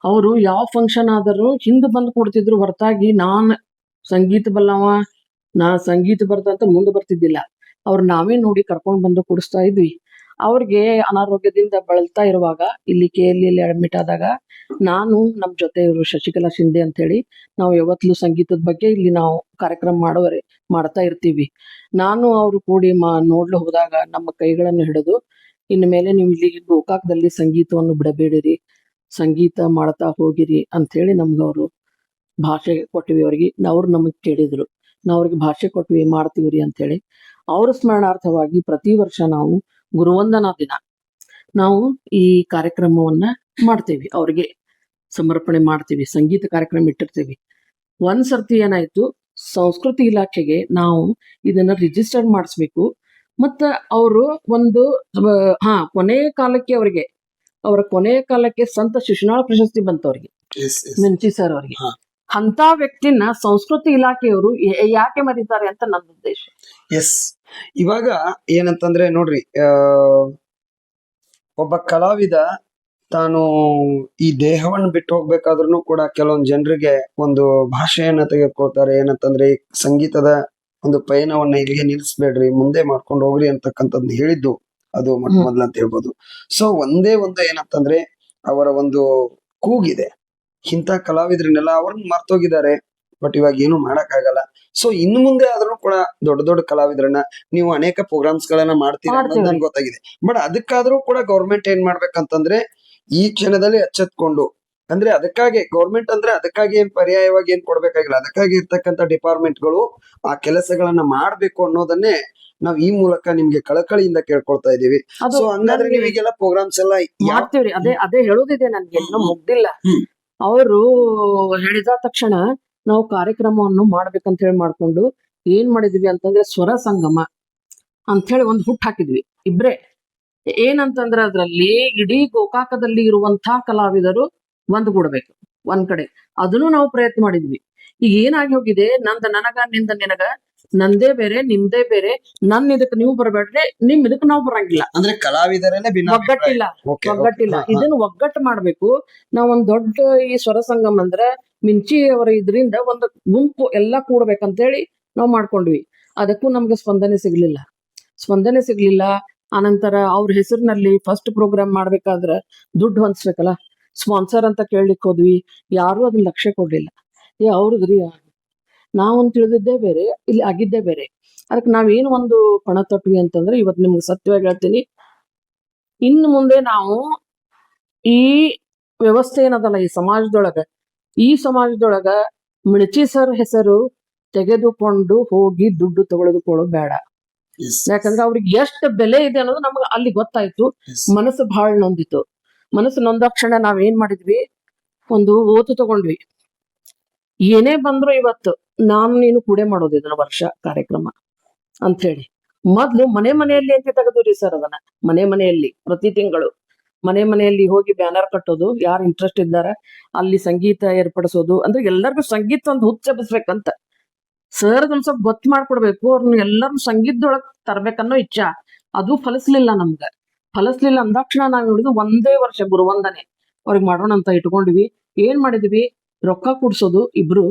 ಅವರು ಯಾವ ಫಂಕ್ಷನ್ ಆದರೂ ಹಿಂದೆ ಬಂದು ಕೊಡ್ತಿದ್ರು, ಹೊರತಾಗಿ ನಾನ್ ಸಂಗೀತ ಬಲ್ಲವ, ನಾ ಸಂಗೀತ ಬರ್ದಂತ ಮುಂದೆ ಬರ್ತಿದ್ದಿಲ್ಲ. ಅವ್ರು ನಾವೇ ನೋಡಿ ಕರ್ಕೊಂಡ್ ಬಂದು ಕುಡಿಸ್ತಾ ಇದ್ವಿ. ಅವ್ರಿಗೆ ಅನಾರೋಗ್ಯದಿಂದ ಬಳಲ್ತಾ ಇರುವಾಗ ಇಲ್ಲಿ KLEಯಲ್ಲಿ ಅಡ್ಮಿಟ್ ಆದಾಗ ನಾನು ನಮ್ಮ ಜೊತೆ ಇವರು ಶಶಿಕಲಾ ಶಿಂದೆ ಅಂತ ಹೇಳಿ ನಾವು ಯಾವತ್ತಲೂ ಸಂಗೀತದ ಬಗ್ಗೆ ಇಲ್ಲಿ ನಾವು ಕಾರ್ಯಕ್ರಮ ಮಾಡ್ತಾ ಇರ್ತೀವಿ. ನಾನು ಅವರು ಕೂಡಿ ನೋಡ್ಲು ಹೋದಾಗ ನಮ್ಮ ಕೈಗಳನ್ನು ಹಿಡಿದು ಇನ್ನು ಮೇಲೆ ನೀವು ಇಲ್ಲಿ ಗೋಕಾಕದಲ್ಲಿ ಸಂಗೀತವನ್ನು ಬಿಡಬೇಡಿರಿ, ಸಂಗೀತ ಮಾಡ್ತಾ ಹೋಗಿರಿ ಅಂತ ಹೇಳಿ ನಮ್ಗೆ ಅವರು ಭಾಷೆ ಕೊಟ್ವಿ. ಅವ್ರಿಗೆ ಅವ್ರು ನಮಗೆ ಕೇಳಿದ್ರು, ನಾವು ಅವ್ರಿಗೆ ಭಾಷೆ ಕೊಟ್ವಿ, ಮಾಡ್ತೀವ್ರಿ ಅಂತ ಹೇಳಿ. ಅವ್ರ ಸ್ಮರಣಾರ್ಥವಾಗಿ ಪ್ರತಿ ವರ್ಷ ನಾವು ಗುರುವಂದನಾ ದಿನ ನಾವು ಈ ಕಾರ್ಯಕ್ರಮವನ್ನ ಮಾಡ್ತೇವಿ, ಅವ್ರಿಗೆ ಸಮರ್ಪಣೆ ಮಾಡ್ತೀವಿ, ಸಂಗೀತ ಕಾರ್ಯಕ್ರಮ ಇಟ್ಟಿರ್ತೀವಿ. ಒಂದ್ಸರ್ತಿ ಏನಾಯ್ತು, ಸಂಸ್ಕೃತಿ ಇಲಾಖೆಗೆ ನಾವು ಇದನ್ನ ರಿಜಿಸ್ಟರ್ ಮಾಡಿಸ್ಬೇಕು. ಮತ್ತ ಅವರು ಒಂದು ಕೊನೆಯ ಕಾಲಕ್ಕೆ ಅವರ ಕೊನೆಯ ಕಾಲಕ್ಕೆ ಸಂತ ಶಿಶುನಾಳ ಪ್ರಶಸ್ತಿ ಬಂತು ಅವ್ರಿಗೆ, ಮಿಂಚಿ ಸರ್ ಅವ್ರಿಗೆ. ಅಂತ ವ್ಯಕ್ತಿನ ಸಂಸ್ಕೃತಿ ಇಲಾಖೆಯವರು ಯಾಕೆ ಮರೀತಾರೆ ಅಂತ ನನ್ನ ಉದ್ದೇಶ. ಎಸ್, ಇವಾಗ ಏನಂತಂದ್ರೆ ನೋಡ್ರಿ, ಒಬ್ಬ ಕಲಾವಿದ ತಾನು ಈ ದೇಹವನ್ನು ಬಿಟ್ಟು ಹೋಗ್ಬೇಕಾದ್ರೂ ಕೂಡ ಕೆಲವೊಂದು ಜನರಿಗೆ ಒಂದು ಭಾಷೆಯನ್ನ ತೆಗೆದುಕೊಳ್ತಾರೆ. ಏನಂತಂದ್ರೆ ಈ ಸಂಗೀತದ ಒಂದು ಪಯಣವನ್ನ ಇಲ್ಲಿಗೆ ನಿಲ್ಲಿಸ್ಬೇಡ್ರಿ, ಮುಂದೆ ಮಾಡ್ಕೊಂಡು ಹೋಗ್ರಿ ಅಂತಕ್ಕಂಥದ್ದು ಹೇಳಿದ್ದು ಅದು ಮೊದಲು ಅಂತ ಹೇಳ್ಬೋದು. ಸೊ ಒಂದೇ ಒಂದು ಏನಂತಂದ್ರೆ ಅವರ ಒಂದು ಕೂಗಿದೆ. ಇಂಥ ಕಲಾವಿದ್ರನ್ನೆಲ್ಲ ಅವ್ರನ್ನ ಮರ್ತೋಗಿದ್ದಾರೆ, ಬಟ್ ಇವಾಗ ಏನು ಮಾಡಕ್ಕಾಗಲ್ಲ. ಸೊ ಇನ್ನು ಮುಂದೆ ಆದ್ರೂ ಕೂಡ ದೊಡ್ಡ ದೊಡ್ಡ ಕಲಾವಿದ್ರನ್ನ ನೀವು ಅನೇಕ ಪ್ರೋಗ್ರಾಮ್ಸ್ ಗಳನ್ನ ಮಾಡ್ತೀರಿ ಅನ್ನೋದು ನನ್ಗೆ ಗೊತ್ತಾಗಿದೆ. ಬಟ್ ಅದಕ್ಕಾದ್ರೂ ಕೂಡ ಗೌರ್ಮೆಂಟ್ ಏನ್ ಮಾಡ್ಬೇಕಂತಂದ್ರೆ ಈ ಕ್ಷಣದಲ್ಲಿ ಎಚ್ಚೆತ್ಕೊಂಡು, ಅಂದ್ರೆ ಅದಕ್ಕಾಗಿ ಗೌರ್ಮೆಂಟ್ ಅಂದ್ರೆ ಅದಕ್ಕಾಗಿ ಏನ್ ಪರ್ಯಾಯವಾಗಿ ಏನ್ ಕೊಡ್ಬೇಕಾಗಿಲ್ಲ, ಅದಕ್ಕಾಗಿ ಇರ್ತಕ್ಕಂಥ ಡಿಪಾರ್ಟ್ಮೆಂಟ್ಗಳು ಆ ಕೆಲಸಗಳನ್ನ ಮಾಡ್ಬೇಕು ಅನ್ನೋದನ್ನೇ ನಾವ್ ಈ ಮೂಲಕ ನಿಮ್ಗೆ ಕಳಕಳಿಯಿಂದ ಕೇಳ್ಕೊಳ್ತಾ ಇದೀವಿ. ಸೊ ಹಂಗಾದ್ರೆ ನೀವು ಈಗೆಲ್ಲ ಪ್ರೋಗ್ರಾಮ್ಸ್ ಎಲ್ಲ ಮಾಡ್ತೀವ್ರಿ. ಅದೇ ಹೇಳೋದಿದೆ, ನನ್ಗೆ ಇನ್ನೂ ಮುಗ್ದಿಲ್ಲ. ಅವರು ಹೇಳಿದ ತಕ್ಷಣ ನಾವು ಕಾರ್ಯಕ್ರಮವನ್ನು ಮಾಡ್ಬೇಕಂತ ಹೇಳಿ ಮಾಡ್ಕೊಂಡು ಏನ್ ಮಾಡಿದ್ವಿ ಅಂತಂದ್ರೆ ಸ್ವರ ಸಂಗಮ ಅಂತ ಹೇಳಿ ಒಂದು ಹುಟ್ಟು ಹಾಕಿದ್ವಿ ಇಬ್ರೇ. ಏನಂತಂದ್ರೆ ಅದ್ರಲ್ಲಿ ಇಡೀ ಗೋಕಾಕದಲ್ಲಿ ಇರುವಂತಹ ಕಲಾವಿದರು ಒಂದ್ಗೂಡ್ಬೇಕು ಒಂದ್ ಕಡೆ. ಅದನ್ನು ನಾವು ಪ್ರಯತ್ನ ಮಾಡಿದ್ವಿ. ಈಗ ಏನಾಗಿ ಹೋಗಿದೆ, ನನಗ ನಿಂದ ನಿನಗ, ನಂದೇ ಬೇರೆ ನಿಮ್ದೇ ಬೇರೆ, ನನ್ನ ಇದಕ್ ನೀವು ಬರಬೇಡ್ರಿ, ನಿಮ್ ಇದಕ್ ನಾವು ಬರಂಗಿಲ್ಲ. ಅಂದ್ರೆ ಕಲಾವಿದರಲ್ಲೇ ಒಗ್ಗಟ್ಟಿಲ್ಲ. ಇದನ್ನ ಒಗ್ಗಟ್ಟು ಮಾಡ್ಬೇಕು. ನಾವ್ ಒಂದ್ ದೊಡ್ಡ ಈ ಸ್ವರ ಸಂಗಮ ಅಂದ್ರ ಮಿಂಚಿ ಅವರ ಇದರಿಂದ ಒಂದು ಗುಂಪು ಎಲ್ಲಾ ಕೂಡ್ಬೇಕಂತೇಳಿ ನಾವ್ ಮಾಡ್ಕೊಂಡ್ವಿ. ಅದಕ್ಕೂ ನಮ್ಗೆ ಸ್ಪಂದನೆ ಸಿಗ್ಲಿಲ್ಲ. ಆನಂತರ ಅವ್ರ ಹೆಸರಿನಲ್ಲಿ ಫಸ್ಟ್ ಪ್ರೋಗ್ರಾಮ್ ಮಾಡ್ಬೇಕಾದ್ರ ದುಡ್ಡು ಹೊಂದ್ಸ್ಬೇಕಲ್ಲ, ಸ್ಪಾನ್ಸರ್ ಅಂತ ಕೇಳಲಿಕ್ಕೆ ಹೋದ್ವಿ, ಯಾರು ಅದನ್ನ ಲಕ್ಷ್ಯ ಕೊಡ್ಲಿಲ್ಲ. ಅವ್ರದ್ರಿ ನಾವೊಂದು ತಿಳಿದಿದ್ದೇ ಬೇರೆ, ಇಲ್ಲಿ ಆಗಿದ್ದೇ ಬೇರೆ. ಅದಕ್ಕೆ ನಾವೇನು ಒಂದು ಪಣ ತೊಟ್ವಿ ಅಂತಂದ್ರೆ, ಇವತ್ತು ನಿಮ್ಗೆ ಸತ್ಯವಾಗಿ ಹೇಳ್ತೀನಿ, ಇನ್ನು ಮುಂದೆ ನಾವು ಈ ವ್ಯವಸ್ಥೆ ಏನದಲ್ಲ ಈ ಸಮಾಜದೊಳಗ ಮಿಣಚಿ ಸರ್ ಹೆಸರು ತೆಗೆದುಕೊಂಡು ಹೋಗಿ ದುಡ್ಡು ತಗೊಳೆದುಕೊಳ್ಳೋ ಬೇಡ. ಯಾಕಂದ್ರೆ ಅವ್ರಿಗೆ ಎಷ್ಟು ಬೆಲೆ ಇದೆ ಅನ್ನೋದು ನಮ್ಗೆ ಅಲ್ಲಿ ಗೊತ್ತಾಯ್ತು. ಮನಸ್ಸು ಬಹಳ ನೊಂದಿತ್ತು. ಮನಸ್ಸು ನೊಂದಾಕ್ಷಣ ನಾವೇನ್ ಮಾಡಿದ್ವಿ, ಒಂದು ಓತು ತಗೊಂಡ್ವಿ. ಏನೇ ಬಂದ್ರು ಇವತ್ತು ನಾನು ನೀನು ಕೂಡೆ ಮಾಡೋದು ಇದನ್ನ ವರ್ಷ ಕಾರ್ಯಕ್ರಮ ಅಂತ ಹೇಳಿ ಮೊದ್ಲು ಮನೆಯಲ್ಲಿ ಅಂತ ತೆಗೆದ್ರಿ ಸರ್. ಅದನ್ನ ಮನೆಯಲ್ಲಿ ಪ್ರತಿ ತಿಂಗಳು ಮನೆಯಲ್ಲಿ ಹೋಗಿ ಬ್ಯಾನರ್ ಕಟ್ಟೋದು, ಯಾರು ಇಂಟ್ರೆಸ್ಟ್ ಇದ್ದಾರ ಅಲ್ಲಿ ಸಂಗೀತ ಏರ್ಪಡಿಸೋದು. ಅಂದ್ರೆ ಎಲ್ಲರಿಗೂ ಸಂಗೀತ ಒಂದು ಹುಚ್ಚಬಿಸ್ಬೇಕಂತ ಸರ್ ಒಂದ್ ಸ್ವಲ್ಪ ಗೊತ್ತು ಮಾಡ್ಕೊಡ್ಬೇಕು. ಅವ್ರನ್ನ ಎಲ್ಲರೂ ಸಂಗೀತದೊಳಗ್ ತರ್ಬೇಕನ್ನೋ ಇಚ್ಛಾ. ಅದು ಫಲಿಸ್ಲಿಲ್ಲ ಅಂದಾಕ್ಷಣ ನಾವ್ ನೋಡಿದ್ವಿ ಒಂದೇ ವರ್ಷ ಗುರುವಂದನೆ ಅವ್ರಿಗೆ ಮಾಡೋಣ ಅಂತ ಇಟ್ಕೊಂಡ್ವಿ. ಏನ್ ಮಾಡಿದ್ವಿ, ರೊಕ್ಕ ಕುಡ್ಸೋದು ಇಬ್ರು,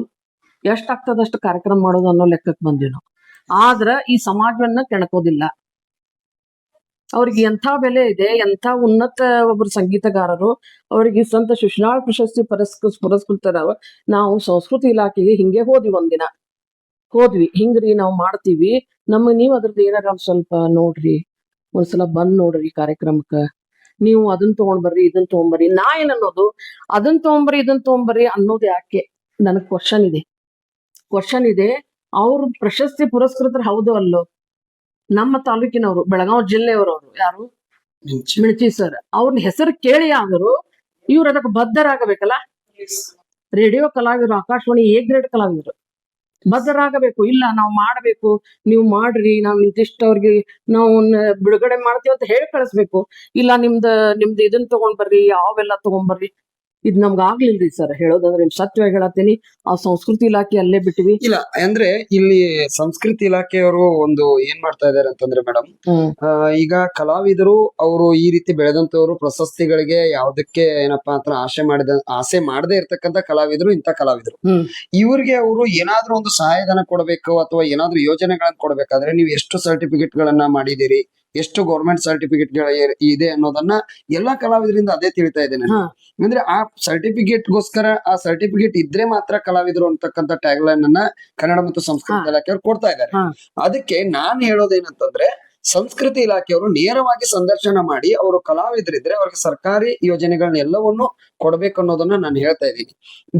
ಎಷ್ಟಾಗ್ತದಷ್ಟು ಕಾರ್ಯಕ್ರಮ ಮಾಡೋದು ಅನ್ನೋ ಲೆಕ್ಕಕ್ಕೆ ಬಂದ್ವಿ ನಾವು. ಆದ್ರ ಈ ಸಮಾಜವನ್ನ ಕೆಣಕೋದಿಲ್ಲ. ಅವ್ರಿಗೆ ಎಂಥ ಬೆಲೆ ಇದೆ, ಎಂಥ ಉನ್ನತ ಒಬ್ರು ಸಂಗೀತಗಾರರು. ಅವರಿಗೆ ಸಂತ ಶಿಶುನಾಳ ಪ್ರಶಸ್ತಿ ಪುರಸ್ಕೃತರ. ನಾವು ಸಂಸ್ಕೃತಿ ಇಲಾಖೆಗೆ ಹಿಂಗೆ ಹೋದ್ವಿ, ಹಿಂಗ್ರಿ ನಾವು ಮಾಡ್ತೀವಿ, ನೀವ್ ಅದ್ರದ್ದು ಏನಾರ ಸ್ವಲ್ಪ ನೋಡ್ರಿ, ಒಂದ್ಸಲ ಬಂದ್ ನೋಡ್ರಿ ಕಾರ್ಯಕ್ರಮಕ್ಕ, ನೀವು ಅದನ್ನ ತಗೊಂಡ್ ಬರ್ರಿ, ಇದನ್ನ ತಗೊಂಬರ್ರಿ. ನಾ ಏನನ್ನೋದು, ಅದನ್ನ ತಗೊಂಬರ್ರಿ ಅನ್ನೋದು ಯಾಕೆ ನನಗ್ ಕ್ವಶನ್ ಇದೆ. ಅವ್ರು ಪ್ರಶಸ್ತಿ ಪುರಸ್ಕೃತರು ಹೌದು ಅಲ್ಲೋ, ನಮ್ಮ ತಾಲೂಕಿನವರು, ಬೆಳಗಾವಿ ಜಿಲ್ಲೆಯವರು, ಯಾರು ಮಿಣಚಿ ಸರ್, ಅವ್ರನ್ನ ಹೆಸರು ಕೇಳಿ ಆದರೂ ಇವ್ರು ಅದಕ್ಕೆ ಬದ್ಧರಾಗಬೇಕಲ್ಲ. ರೇಡಿಯೋ ಕಲಾವಿದರು, ಆಕಾಶವಾಣಿ ಎ ಗ್ರೇಡ್ ಕಲಾವಿದರು ಬದ್ಧರಾಗಬೇಕು. ಇಲ್ಲ ನಾವು ಮಾಡ್ಬೇಕು, ನೀವು ಮಾಡ್ರಿ, ನಾವು ಇಂತಿಷ್ಟು ಅವ್ರಿಗೆ ನಾವು ಬಿಡುಗಡೆ ಮಾಡ್ತೀವಿ ಅಂತ ಹೇಳಿ ಕಳಿಸ್ಬೇಕು. ಇಲ್ಲ ನಿಮ್ದು ಇದನ್ನ ತಗೊಂಡ್ ಬರ್ರಿ, ಯಾವೆಲ್ಲ ತಗೊಂಡ್ಬರ್ರಿ. ಇದ್ ನಮ್ಗ ಆಗ್ಲಿಲ್ರಿ ಸರ್, ಹೇಳೋದಂದ್ರೆ ನಿಮ್ ಸತ್ಯವಾಗಿ ಹೇಳತ್ತೀನಿ. ಆ ಸಂಸ್ಕೃತಿ ಇಲಾಖೆ ಅಲ್ಲೇ ಬಿಟ್ಟಿವಿ. ಇಲ್ಲ ಅಂದ್ರೆ ಇಲ್ಲಿ ಸಂಸ್ಕೃತಿ ಇಲಾಖೆಯವರು ಒಂದು ಏನ್ ಮಾಡ್ತಾ ಇದಾರೆ ಅಂತಂದ್ರೆ ಮೇಡಮ್, ಈಗ ಕಲಾವಿದರು ಅವರು ಈ ರೀತಿ ಬೆಳೆದಂತವ್ರು ಪ್ರಶಸ್ತಿಗಳಿಗೆ ಯಾವ್ದಕ್ಕೆ ಏನಪ್ಪಾ ಅಂತ ಆಸೆ ಮಾಡದೇ ಇರ್ತಕ್ಕಂತ ಕಲಾವಿದರು ಇಂಥ ಕಲಾವಿದರು. ಇವ್ರಿಗೆ ಅವರು ಏನಾದ್ರೂ ಒಂದು ಸಹಾಯಧನ ಕೊಡಬೇಕು ಅಥವಾ ಏನಾದ್ರೂ ಯೋಜನೆಗಳನ್ನ ಕೊಡ್ಬೇಕಾದ್ರೆ ನೀವು ಎಷ್ಟು ಸರ್ಟಿಫಿಕೇಟ್ ಗಳನ್ನ ಮಾಡಿದಿರಿ, ಎಷ್ಟು ಗೌರ್ಮೆಂಟ್ ಸರ್ಟಿಫಿಕೇಟ್ ಇದೆ ಅನ್ನೋದನ್ನ ಎಲ್ಲಾ ಕಲಾವಿದರಿಂದ ಅದೇ ತಿಳಿತಾ ಇದೆ ನನಗೆ. ಅಂದ್ರೆ ಆ ಸರ್ಟಿಫಿಕೇಟ್ ಗೋಸ್ಕರ ಆ ಸರ್ಟಿಫಿಕೇಟ್ ಇದ್ರೆ ಮಾತ್ರ ಕಲಾವಿದರು ಅಂತಕ್ಕಂಥ ಟ್ಯಾಗ್ ಲೈನ್ ಅನ್ನ ಕನ್ನಡ ಮತ್ತು ಸಂಸ್ಕೃತಿ ಇಲಾಖೆಯವರು ಕೊಡ್ತಾ ಇದ್ದಾರೆ. ಅದಕ್ಕೆ ನಾನ್ ಹೇಳೋದೇನಂತಂದ್ರೆ, ಸಂಸ್ಕೃತಿ ಇಲಾಖೆಯವರು ನೇರವಾಗಿ ಸಂದರ್ಶನ ಮಾಡಿ ಅವರು ಕಲಾವಿದರಿದ್ರೆ ಅವ್ರಿಗೆ ಸರ್ಕಾರಿ ಯೋಜನೆಗಳನ್ನ ಎಲ್ಲವನ್ನು ಕೊಡ್ಬೇಕು ಅನ್ನೋದನ್ನ ನಾನು ಹೇಳ್ತಾ ಇದ್ದೀನಿ.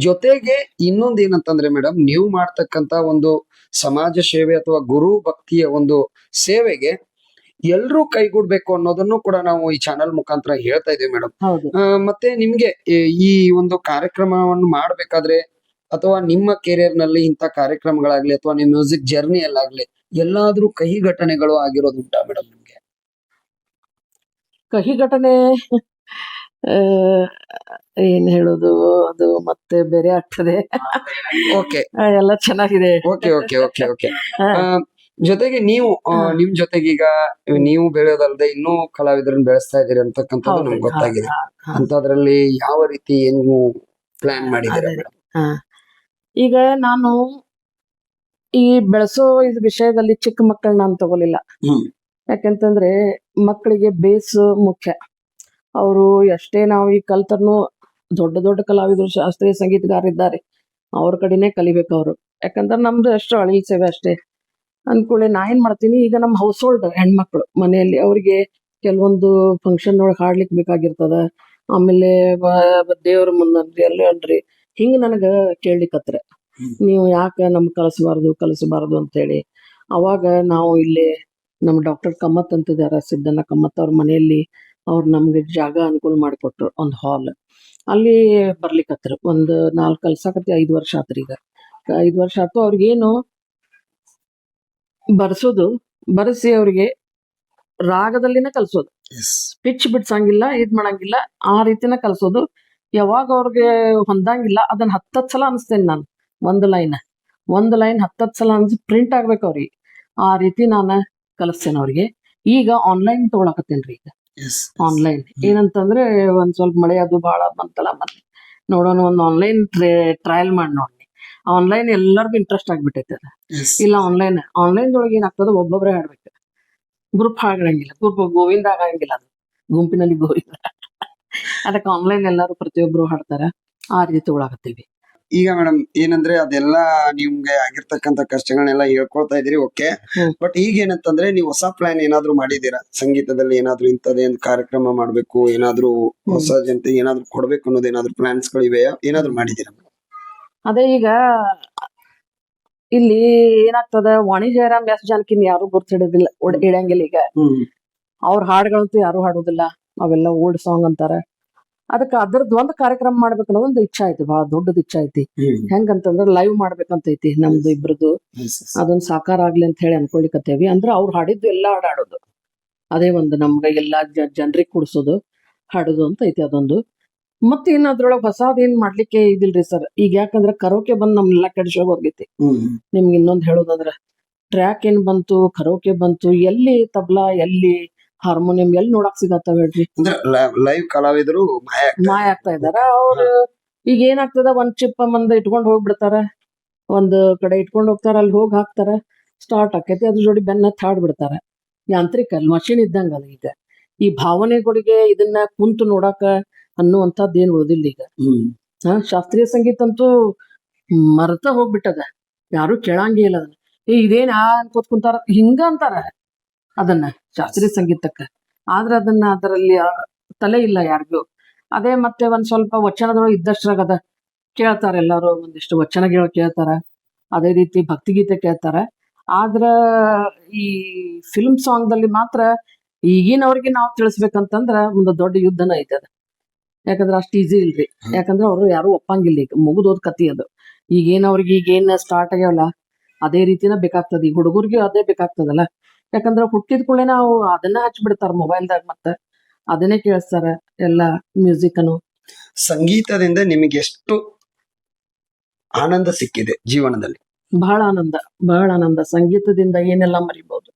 ಜೊತೆಗೆ ಇನ್ನೊಂದ್ ಏನಂತಂದ್ರೆ ಮೇಡಮ್, ನೀವು ಮಾಡ್ತಕ್ಕಂತ ಒಂದು ಸಮಾಜ ಸೇವೆ ಅಥವಾ ಗುರು ಭಕ್ತಿಯ ಒಂದು ಸೇವೆಗೆ ಎಲ್ರೂ ಕೈಗೂಡ್ಬೇಕು ಅನ್ನೋದನ್ನು ಕೂಡ ನಾವು ಈ ಚಾನೆಲ್ ಮುಖಾಂತರ ಹೇಳ್ತಾ ಇದೀವಿ ಮೇಡಮ್. ಮತ್ತೆ ನಿಮ್ಗೆ ಈ ಒಂದು ಕಾರ್ಯಕ್ರಮವನ್ನು ಮಾಡ್ಬೇಕಾದ್ರೆ ಅಥವಾ ನಿಮ್ಮ ಕೆರಿಯರ್ ನಲ್ಲಿ ಇಂಥ ಕಾರ್ಯಕ್ರಮಗಳಾಗ್ಲಿ ಅಥವಾ ನಿಮ್ಮ ಮ್ಯೂಸಿಕ್ ಜರ್ನಿಯಲ್ಲಾಗ್ಲಿ ಎಲ್ಲಾದ್ರೂ ಕಹಿ ಘಟನೆಗಳು ಆಗಿರೋದು ಉಂಟಾ ಮೇಡಮ್ ನಿಮ್ಗೆ? ಕಹಿ ಘಟನೆ ಏನ್ ಹೇಳೋದು, ಅದು ಮತ್ತೆ ಬೇರೆ ಆಗ್ತದೆ. ಓಕೆ, ಎಲ್ಲ ಚೆನ್ನಾಗಿದೆ. ಓಕೆ ಓಕೆ ಓಕೆ ಓಕೆ ಜೊತೆಗೆ ನೀವು ನಿಮ್ ಜೊತೆಗೆ ಈಗ ನೀವು ಬೆಳೆಯೋದಲ್ದೆ ಇನ್ನೂ ಕಲಾವಿದರನ್ನ ಬೆಳೆಸ್ತಾ ಇದೀರಿ ಅಂತಕ್ಕಂಥದ್ದು ನಮ್ಗೆ ಗೊತ್ತಾಗಿದೆ. ಅಂತದ್ರಲ್ಲಿ ಯಾವ ರೀತಿ ಏನು ಪ್ಲಾನ್ ಮಾಡಿದ್ದೀರಾ ಮೇಡಮ್? ಈಗ ನಾನು ಈ ಬೆಳೆಸೋ ಇದ್ ವಿಷಯದಲ್ಲಿ ಚಿಕ್ಕ ಮಕ್ಕಳನ್ನ ನಾನು ತಗೊಲಿಲ್ಲ. ಯಾಕಂತಂದ್ರೆ ಮಕ್ಕಳಿಗೆ ಬೇಸ್ ಮುಖ್ಯ. ಅವರು ಎಷ್ಟೇ ನಾವು ಈ ಕಲ್ತರ್ನು ದೊಡ್ಡ ದೊಡ್ಡ ಕಲಾವಿದರು, ಶಾಸ್ತ್ರೀಯ ಸಂಗೀತಗಾರಿದ್ದಾರೆ, ಅವ್ರ ಕಡೆನೆ ಕಲಿಬೇಕು ಅವರು. ಯಾಕಂದ್ರೆ ನಮ್ದು ಎಷ್ಟು ಅಳಿಲ್ ಸೇವೆ ಅಷ್ಟೇ ಅಂದ್ಕೊಳ್ಳಿ. ನಾ ಏನ್ ಮಾಡ್ತೀನಿ, ಈಗ ನಮ್ಮ ಹೌಸ್ ಹೋಲ್ಡ್ ಹೆಣ್ಮಕ್ಳು ಮನೆಯಲ್ಲಿ ಅವ್ರಿಗೆ ಕೆಲವೊಂದು ಫಂಕ್ಷನ್ ಒಳಗೆ ಹಾಡ್ಲಿಕ್ಕೆ ಬೇಕಾಗಿರ್ತದ, ಆಮೇಲೆ ದೇವ್ರ ಮುಂದನ್ರಿ ಅಲ್ಲಿ ಅಲ್ರಿ ಹಿಂಗ ನನಗ ಕೇಳ್ಲಿಕ್ಕತ್ರ, ನೀವು ಯಾಕೆ ನಮ್ಗೆ ಕಲಿಸಬಾರ್ದು ಅಂತೇಳಿ. ಅವಾಗ ನಾವು ಇಲ್ಲಿ ನಮ್ಮ ಡಾಕ್ಟರ್ ಕಮ್ಮತ್ ಅಂತಿದಾರ, ಸಿದ್ದಣ್ಣ ಕಮ್ಮತ್, ಅವ್ರ ಮನೆಯಲ್ಲಿ ಅವ್ರು ನಮ್ಗೆ ಜಾಗ ಅನುಕೂಲ ಮಾಡಿಕೊಟ್ರು, ಒಂದು ಹಾಲ್. ಅಲ್ಲಿ ಬರ್ಲಿಕ್ಕತ್ರ ಒಂದು 4 ಕಲ್ಸಾಕತಿ 5 ವರ್ಷ ಆತ್ರಿ. ಈಗ 5 ವರ್ಷ ಆಯ್ತು. ಅವ್ರಿಗೇನು ಬರೆಸಿ ಅವ್ರಿಗೆ ರಾಗದಲ್ಲಿನ ಕಲ್ಸೋದು, ಪಿಚ್ ಬಿಡ್ಸಂಗಿಲ್ಲ, ಇದ್ ಮಾಡಂಗಿಲ್ಲ, ಆ ರೀತಿನ ಕಲ್ಸೋದು. ಯಾವಾಗ ಅವ್ರಿಗೆ ಹೊಂದಂಗಿಲ್ಲ ಅದನ್ನ 10 ಸಲ ಅನಿಸ್ತೇನೆ ನಾನು. ಒಂದು ಲೈನ್ 10 ಸಲ ಅನ್ಸಿ ಪ್ರಿಂಟ್ ಆಗ್ಬೇಕು ಅವ್ರಿಗೆ. ಆ ರೀತಿ ನಾನು ಕಲಿಸ್ತೇನೆ ಅವ್ರಿಗೆ. ಈಗ ಆನ್ಲೈನ್ ತಗೊಳಕತ್ತೇನ್ರಿ. ಈಗ ಆನ್ಲೈನ್ ಏನಂತಂದ್ರೆ, ಒಂದ್ ಸ್ವಲ್ಪ ಮಳೆ ಅದು ಬಹಳ ಬಂತಲ್ಲ, ಮತ್ತೆ ನೋಡೋಣ ಒಂದು ಆನ್ಲೈನ್ ಟ್ರಯಲ್ ಮಾಡಿ ನೋಡಿ. ಆನ್ಲೈನ್ ಎಲ್ಲರಿಗೂ ಇಂಟ್ರೆಸ್ಟ್ ಆಗ್ಬಿಟ್ಟೈತೆ. ಇಲ್ಲ ಆನ್ಲೈನ್ ಒಳಗೆ ಏನಾಗ್ತದ, ಒಬ್ಬೊಬ್ಬರೇ ಹಾಡ್ಬೇಕು, ಗ್ರೂಪ್ ಹಾಡಂಗಿಲ್ಲ, ಗ್ರೂಪ್ ಗೋವಿಂದ ಆಗಂಗಿಲ್ಲ, ಅದು ಗುಂಪಿನಲ್ಲಿ ಗೋವಿಂದ. ಅದಕ್ಕೆ ಆನ್ಲೈನ್ ಎಲ್ಲರೂ ಪ್ರತಿಯೊಬ್ರು ಹಾಡ್ತಾರ. ಆ ರೀತಿ ತಗೊಳಕತ್ತೀವಿ. ಈಗ ಮೇಡಮ್ ಏನಂದ್ರೆ, ಅದೆಲ್ಲ ನಿಮ್ಗೆ ಆಗಿರ್ತಕ್ಕಂಥ ಕಷ್ಟಗಳನ್ನೆಲ್ಲ ಹೇಳ್ಕೊಳ್ತಾ ಇದೀರಿ, ಓಕೆ. ಬಟ್ ಈಗ ಏನಂತಂದ್ರೆ, ನೀವು ಹೊಸ ಪ್ಲಾನ್ ಏನಾದ್ರು ಮಾಡಿದೀರಾ ಸಂಗೀತದಲ್ಲಿ? ಏನಾದ್ರು ಇಂಥದೇ ಒಂದು ಕಾರ್ಯಕ್ರಮ ಮಾಡ್ಬೇಕು, ಏನಾದ್ರು ಹೊಸ ಜನತೆ ಏನಾದ್ರು ಕೊಡ್ಬೇಕು ಅನ್ನೋದು ಏನಾದ್ರು ಪ್ಲಾನ್ಸ್ ಗಳಿವೆಯಾ? ಏನಾದ್ರು ಮಾಡಿದೀರಾ? ಅದೇ ಈಗ ಇಲ್ಲಿ ಏನಾಗ್ತದ, ವಾಣಿ ಜಯರಾಮ್, ಎಸ್ ಜಾನಕಿನ್ ಯಾರು ಗುರ್ತಿಡೋದಿಲ್ಲ, ಇಡಂಗಿಲ್ಲ. ಈಗ ಅವ್ರ ಹಾಡುಗಳಂತೂ ಯಾರು ಹಾಡೋದಿಲ್ಲ, ಅವೆಲ್ಲ ಓಲ್ಡ್ ಸಾಂಗ್ ಅಂತಾರ. ಅದಕ್ಕೆ ಅದ್ರದ್ದು ಒಂದು ಕಾರ್ಯಕ್ರಮ ಮಾಡ್ಬೇಕು ಅನ್ನೋ ಒಂದು ಇಚ್ಛಾ ಐತಿ, ಬಹಳ ದೊಡ್ಡದ ಇಚ್ಛಾ ಐತಿ. ಹೆಂಗಂತಂದ್ರ ಲೈವ್ ಮಾಡ್ಬೇಕಂತೈತಿ ನಮ್ದು ಇಬ್ರದ್ದು. ಅದೊಂದು ಸಾಕಾರ ಆಗ್ಲಿ ಅಂತ ಹೇಳಿ ಅನ್ಕೊಳಿಕತ್ತೇವಿ. ಅಂದ್ರೆ ಅವ್ರು ಹಾಡಿದ್ದು ಎಲ್ಲಾ ಹಾಡೋದು, ಅದೇ ಒಂದು ನಮ್ಗೆ ಎಲ್ಲಾ ಜನರಿಗೆ ಕುಡ್ಸೋದು, ಹಾಡೋದು ಅಂತ ಐತಿ ಅದೊಂದು. ಮತ್ತೆ ಇನ್ನು ಅದ್ರೊಳಗೆ ಹೊಸಾದ್ ಏನ್ ಮಾಡ್ಲಿಕ್ಕೆ ಇದಿಲ್ರಿ ಸರ್. ಈಗ ಯಾಕಂದ್ರೆ ಕರೋಕೆ ಬಂದ್ ನಮ್ನೆಲ್ಲ ಕೆಡ್ಸೋಗೋಗೈತಿ. ನಿಮ್ಗೆ ಇನ್ನೊಂದ್ ಹೇಳೋದಂದ್ರ, ಟ್ರ್ಯಾಕ್ ಏನ್ ಬಂತು, ಕರೋಕೆ ಬಂತು, ಎಲ್ಲಿ ತಬ್ಲಾ, ಎಲ್ಲಿ ಹಾರ್ಮೋನಿಯಂ, ಎಲ್ಲಿ ನೋಡಕ್ ಸಿಗತ್ತಾವ ಹೇಳ್ರಿ? ಲೈವ್ ಕಲಾವಿದರು ಮಾಯ ಆಗ್ತಾ ಇದಾರ. ಅವ್ರು ಈಗ ಏನಾಗ್ತದ, ಒಂದ್ ಚಿಪ್ಪ ಮಂದ ಇಟ್ಕೊಂಡ್ ಹೋಗ್ಬಿಡ್ತಾರ, ಒಂದ್ ಕಡೆ ಇಟ್ಕೊಂಡ್ ಹೋಗ್ತಾರ, ಅಲ್ಲಿ ಹೋಗಿ ಹಾಕ್ತಾರ, ಸ್ಟಾರ್ಟ್ ಆಕೈತಿ, ಅದ್ರ ಜೋಡಿ ಬೆನ್ನತ್ತಿ ಹಾಡ್ಬಿಡ್ತಾರ. ಯಾಂತ್ರಿಕ ಮಷಿನ್ ಇದ್ದಂಗ ಅದ. ಈಗ ಈ ಭಾವನೆಗಳಿಗೆ ಇದನ್ನ ಕುಂತು ನೋಡಾಕ ಅನ್ನುವಂಥದ್ದು ಏನ್ ಉಳಿದಿಲ್ಲ ಈಗ. ಶಾಸ್ತ್ರೀಯ ಸಂಗೀತ ಅಂತೂ ಮರ್ತ ಹೋಗ್ಬಿಟ್ಟದ, ಯಾರು ಕೇಳಂಗೇ ಇಲ್ಲ ಅದನ್ನ. ಇದೇನ್ ಅನ್ಕೋತ್ ಕುಂತಾರ, ಹಿಂಗ ಅಂತಾರ ಅದನ್ನ ಶಾಸ್ತ್ರೀಯ ಸಂಗೀತಕ್ಕ. ಆದ್ರ ಅದನ್ನ ಅದರಲ್ಲಿ ತಲೆ ಇಲ್ಲ ಯಾರಿಗೂ. ಅದೇ ಮತ್ತೆ ಒಂದ್ ಸ್ವಲ್ಪ ವಚನದೊಳಗೆ ಇದ್ದಷ್ಟ್ರಾಗದ ಕೇಳ್ತಾರ ಎಲ್ಲಾರು, ಒಂದಿಷ್ಟು ವಚನಗಳು ಕೇಳ್ತಾರ, ಅದೇ ರೀತಿ ಭಕ್ತಿಗೀತೆ ಕೇಳ್ತಾರ. ಆದ್ರ ಈ ಫಿಲ್ಮ್ ಸಾಂಗ್ ದಲ್ಲಿ ಮಾತ್ರ ಈಗಿನವ್ರಿಗೆ ನಾವು ತಿಳಿಸ್ಬೇಕಂತಂದ್ರ ಒಂದು ದೊಡ್ಡ ಯುದ್ಧನ ಐತೆ ಅದ. ಯಾಕಂದ್ರೆ ಅಷ್ಟು ಈಸಿ ಇಲ್ರಿ. ಯಾಕಂದ್ರೆ ಅವ್ರು ಯಾರು ಒಪ್ಪಂಗಿಲ್ಲ, ಈಗ ಮುಗಿದೋದ್ ಕತಿ ಅದು. ಈಗೇನ್ ಅವ್ರಿಗೆ ಈಗೇನ್ ಸ್ಟಾರ್ಟ್ ಆಗ್ಯಾವಲ್ಲ ಅದೇ ರೀತಿನ ಬೇಕಾಗ್ತದ. ಈಗ ಹುಡುಗರ್ಗೆ ಅದೇ ಬೇಕಾಗ್ತದಲ್ಲ. ಯಾಕಂದ್ರೆ ಹುಟ್ಟಿದ ಕೂಡಲೇ ನಾವು ಅದನ್ನ ಹಚ್ಬಿಡ್ತಾರ ಮೊಬೈಲ್ದಾಗ, ಮತ್ತೆ ಅದನ್ನೇ ಕೇಳಿಸ್ತಾರ ಎಲ್ಲ ಮ್ಯೂಸಿಕ್ ಅನ್ನು. ಸಂಗೀತದಿಂದ ನಿಮಗೆ ಎಷ್ಟು ಆನಂದ ಸಿಕ್ಕಿದೆ ಜೀವನದಲ್ಲಿ? ಬಹಳ ಆನಂದ, ಬಹಳ ಆನಂದ. ಸಂಗೀತದಿಂದ ಏನೆಲ್ಲ ಮರಿಬಹುದು.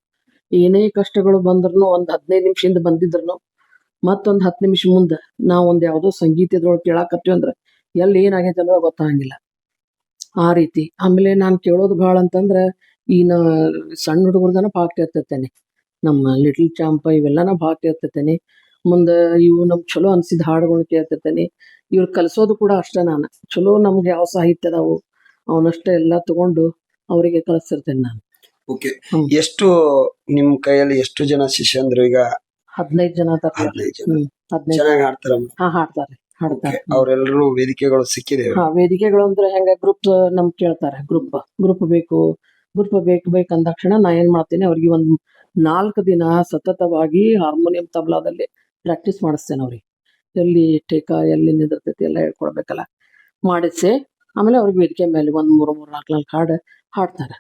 ಏನೇ ಕಷ್ಟಗಳು ಬಂದ್ರು ಒಂದ್ 15 ನಿಮಿಷದಿಂದ ಬಂದಿದ್ರು ಮತ್ತೊಂದ್ 10 ನಿಮಿಷ ಮುಂದೆ ನಾವ್ ಒಂದ್ ಯಾವ್ದೋ ಸಂಗೀತದೊಳಗೆ ಕೇಳಾಕತ್ತೀವಿ ಅಂದ್ರೆ ಎಲ್ಲಿ ಏನಾಗೈತೆ ಅನ್ನೋದು ಗೊತ್ತಾಗಂಗಿಲ್ಲ. ಆ ರೀತಿ. ಆಮೇಲೆ ನಾನ್ ಕೇಳೋದು ಬಹಳ ಅಂತಂದ್ರೆ ಈ ಸಣ್ಣ ಹುಡುಗರ್ದನ ಭಾಳ ಕೇಳ್ತಿರ್ತೇನೆ. ನಮ್ಮ ಲಿಟಲ್ ಚಾಂಪ ಇವೆಲ್ಲನ ಭಾಳ ಕೇಳ್ತಿರ್ತೇನೆ. ಮುಂದೆ ಇವು ನಮ್ಗೆ ಚಲೋ ಅನ್ಸಿದ ಹಾಡುಗಳನ್ನ ಕೇಳ್ತಿರ್ತೇನೆ. ಇವ್ರು ಕಲಿಸೋದು ಕೂಡ ಅಷ್ಟೇ. ನಾನು ಚಲೋ ನಮ್ಗೆ ಯಾವ ಸಾಹಿತ್ಯ ಅದಾವು ಅವನಷ್ಟೇ ಎಲ್ಲ ತಗೊಂಡು ಅವರಿಗೆ ಕಲಿಸ್ತಿರ್ತೇನೆ ನಾನು. ಓಕೆ. ಎಷ್ಟು ನಿಮ್ ಕೈಯಲ್ಲಿ ಎಷ್ಟು ಜನ ಶಿಷ್ಯಂದ್ರು ಈಗ? 15 ಜನ ಅದಾರ. 15 ಜನ. 15. ಚೆನ್ನಾಗಿ ಹಾಡ್ತಾರ? ಹಾ, ಹಾಡ್ತಾರೆ. ಅವರೆಲ್ಲರೂ ವೇದಿಕೆಗಳು ಸಿಕ್ಕಿದೆ? ಹಾ, ವೇದಿಕೆಗಳು ಅಂದ್ರೆ ಹೆಂಗ ಗ್ರೂಪ್ ನಮ್ ಕೇಳ್ತಾರೆ. ಗ್ರೂಪ್ ಬೇಕು ಅಂದಾಕ್ಷಣ ನಾ ಏನ್ ಮಾಡ್ತೀನಿ, ಅವ್ರಿಗೆ ಒಂದ್ 4 ದಿನ ಸತತವಾಗಿ ಹಾರ್ಮೋನಿಯಂ ತಬಲಾದಲ್ಲಿ ಪ್ರಾಕ್ಟೀಸ್ ಮಾಡಿಸ್ತೇನೆ. ಅವ್ರಿಗೆ ಎಲ್ಲಿ ಟೇಕ ಎಲ್ಲಿ ನಿಂದಿರ್ತೈತಿ ಎಲ್ಲ ಹೇಳ್ಕೊಡ್ಬೇಕಲ್ಲ ಮಾಡಿಸಿ ಆಮೇಲೆ ಅವ್ರಿಗೆ ವೇದಿಕೆ ಮೇಲೆ ಒಂದ್ 3-4 ಹಾಡು ಹಾಡ್ತಾರೆ.